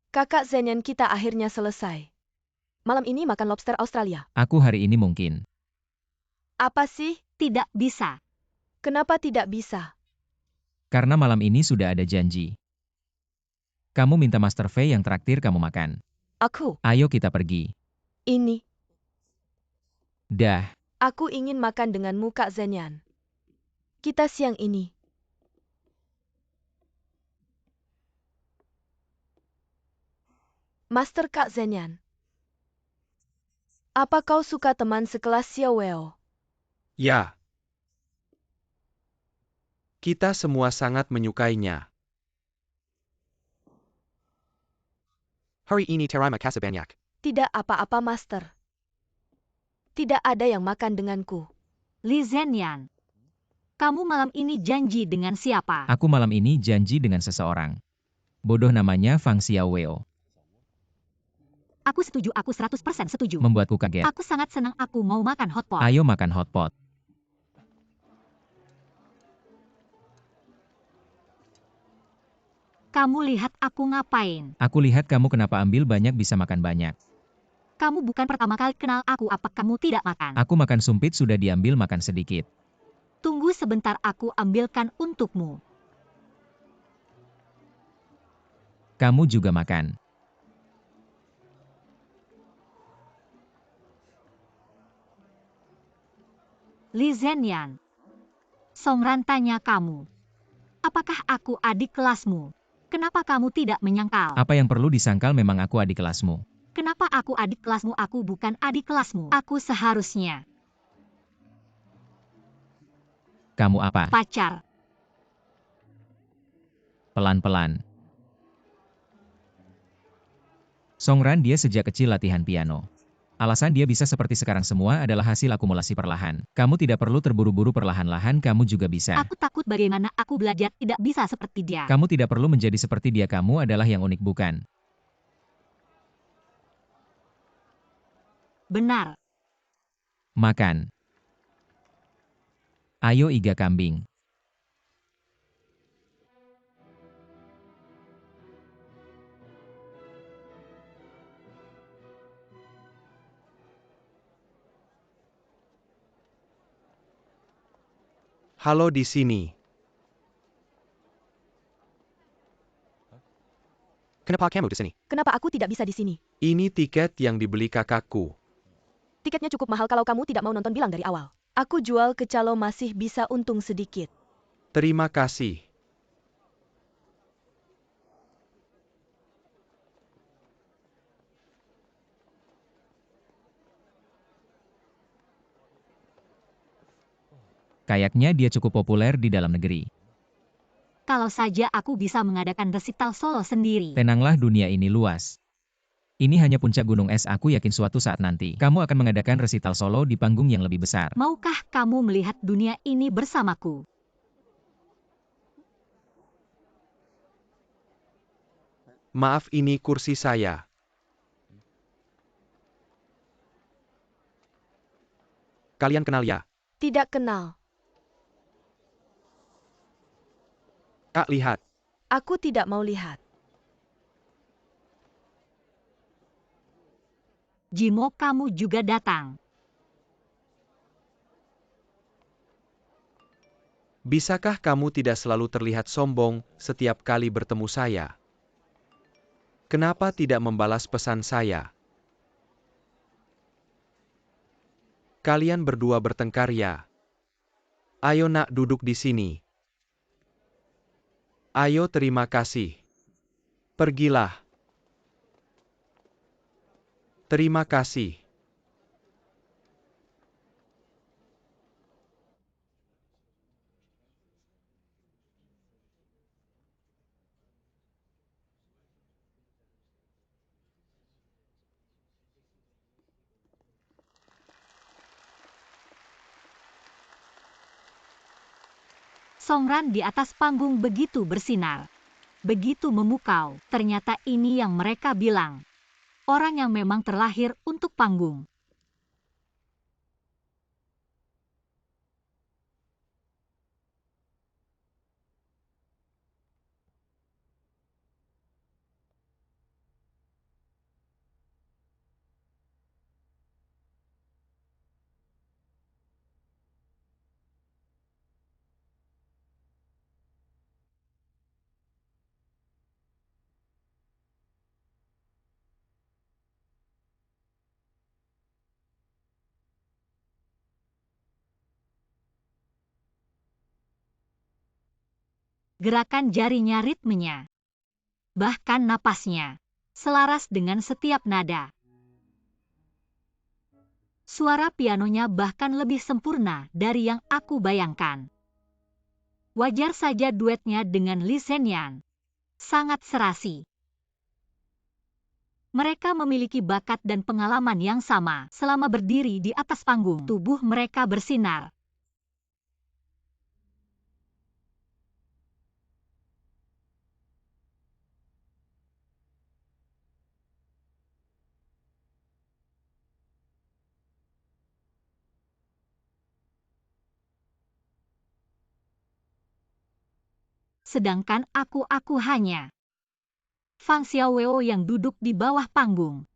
Kakak Zenian kita akhirnya selesai. Malam ini makan lobster Australia. Aku hari ini mungkin. Apa sih? Tidak bisa. Kenapa tidak bisa? Karena malam ini sudah ada janji. Kamu minta Master Fei yang traktir kamu makan. Aku. Ayo kita pergi. Ini. Dah. Aku ingin makan denganmu, Kak Zenian. Kita siang ini. Master Kak Zenian. Apa kau suka teman sekelas Xiao Weo? Ya. Kita semua sangat menyukainya. Hari ini terima kasih banyak. Tidak apa-apa, Master. Tidak ada yang makan denganku. Li Zenian, kamu malam ini janji dengan siapa? Aku malam ini janji dengan seseorang. Bodoh, namanya Fang Xiaoweo. Aku setuju, aku 100% setuju. Membuatku kaget. Aku sangat senang, aku mau makan hotpot. Ayo makan hotpot. Kamu lihat aku ngapain? Aku lihat kamu kenapa ambil banyak bisa makan banyak. Kamu bukan pertama kali kenal aku, apa kamu tidak makan? Aku makan sumpit sudah diambil makan sedikit. Tunggu sebentar, aku ambilkan untukmu. Kamu juga makan. Li Zhenyan. Songran tanya kamu. Apakah aku adik kelasmu? Kenapa kamu tidak menyangkal? Apa yang perlu disangkal memang aku adik kelasmu. Kenapa aku adik kelasmu? Aku bukan adik kelasmu. Aku seharusnya Kamu apa? pacar. Pelan-pelan. Songran dia sejak kecil latihan piano. Alasan dia bisa seperti sekarang semua adalah hasil akumulasi perlahan. Kamu tidak perlu terburu-buru, perlahan-lahan kamu juga bisa. Aku takut bagaimana aku belajar tidak bisa seperti dia. Kamu tidak perlu menjadi seperti dia, kamu adalah yang unik bukan? Benar. Makan. Ayo iga kambing. Halo di sini. Kenapa kamu di sini? Kenapa aku tidak bisa di sini? Ini tiket yang dibeli kakakku. Tiketnya cukup mahal kalau kamu tidak mau nonton, bilang dari awal. Aku jual ke calo masih bisa untung sedikit. Terima kasih. Kayaknya dia cukup populer di dalam negeri. Kalau saja aku bisa mengadakan resital solo sendiri. Tenanglah, dunia ini luas. Ini hanya puncak gunung es, aku yakin suatu saat nanti kamu akan mengadakan resital solo di panggung yang lebih besar. Maukah kamu melihat dunia ini bersamaku? Maaf, ini kursi saya. Kalian kenal ya? Tidak kenal. Kak, lihat. Aku tidak mau lihat. Jimo, kamu juga datang. Bisakah kamu tidak selalu terlihat sombong setiap kali bertemu saya? Kenapa tidak membalas pesan saya? Kalian berdua bertengkar ya? Ayo nak, duduk di sini. Ayo, terima kasih. Pergilah. Terima kasih. Songran di atas panggung begitu bersinar. Begitu memukau, ternyata ini yang mereka bilang. Orang yang memang terlahir untuk panggung. Gerakan jarinya, ritmenya, bahkan napasnya, selaras dengan setiap nada. Suara pianonya bahkan lebih sempurna dari yang aku bayangkan. Wajar saja duetnya dengan Li Zhenyan sangat serasi. Mereka memiliki bakat dan pengalaman yang sama selama berdiri di atas panggung. Tubuh mereka bersinar. Sedangkan aku hanya Fang Xiaoweo yang duduk di bawah panggung.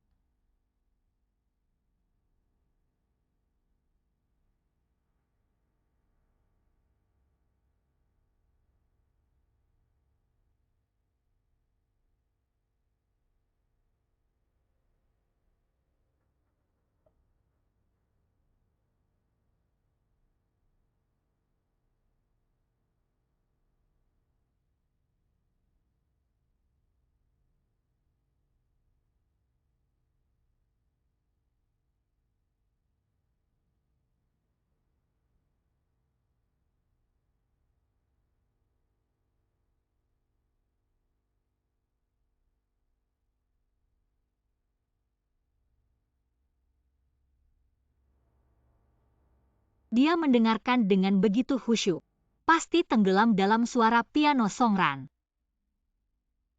Dia mendengarkan dengan begitu khusyuk. Pasti tenggelam dalam suara piano Songran.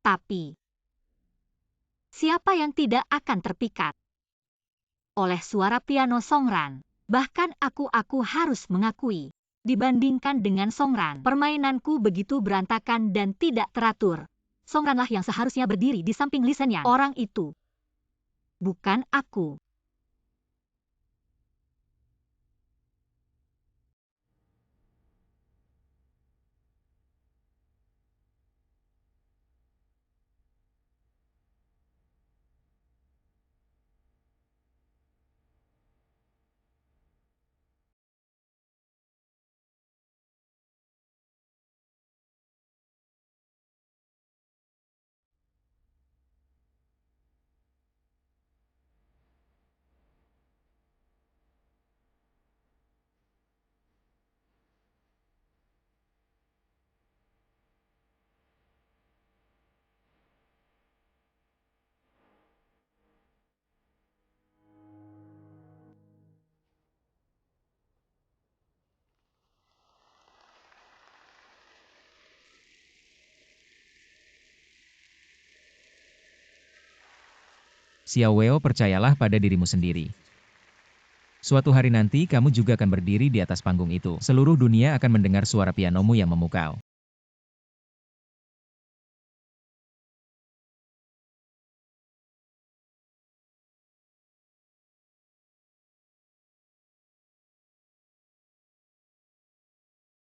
Tapi, siapa yang tidak akan terpikat oleh suara piano Songran? Bahkan aku harus mengakui, dibandingkan dengan Songran, permainanku begitu berantakan dan tidak teratur. Songranlah yang seharusnya berdiri di samping Li Shenyan. Orang itu, bukan aku. Xiao Weo, percayalah pada dirimu sendiri. Suatu hari nanti kamu juga akan berdiri di atas panggung itu. Seluruh dunia akan mendengar suara pianomu yang memukau.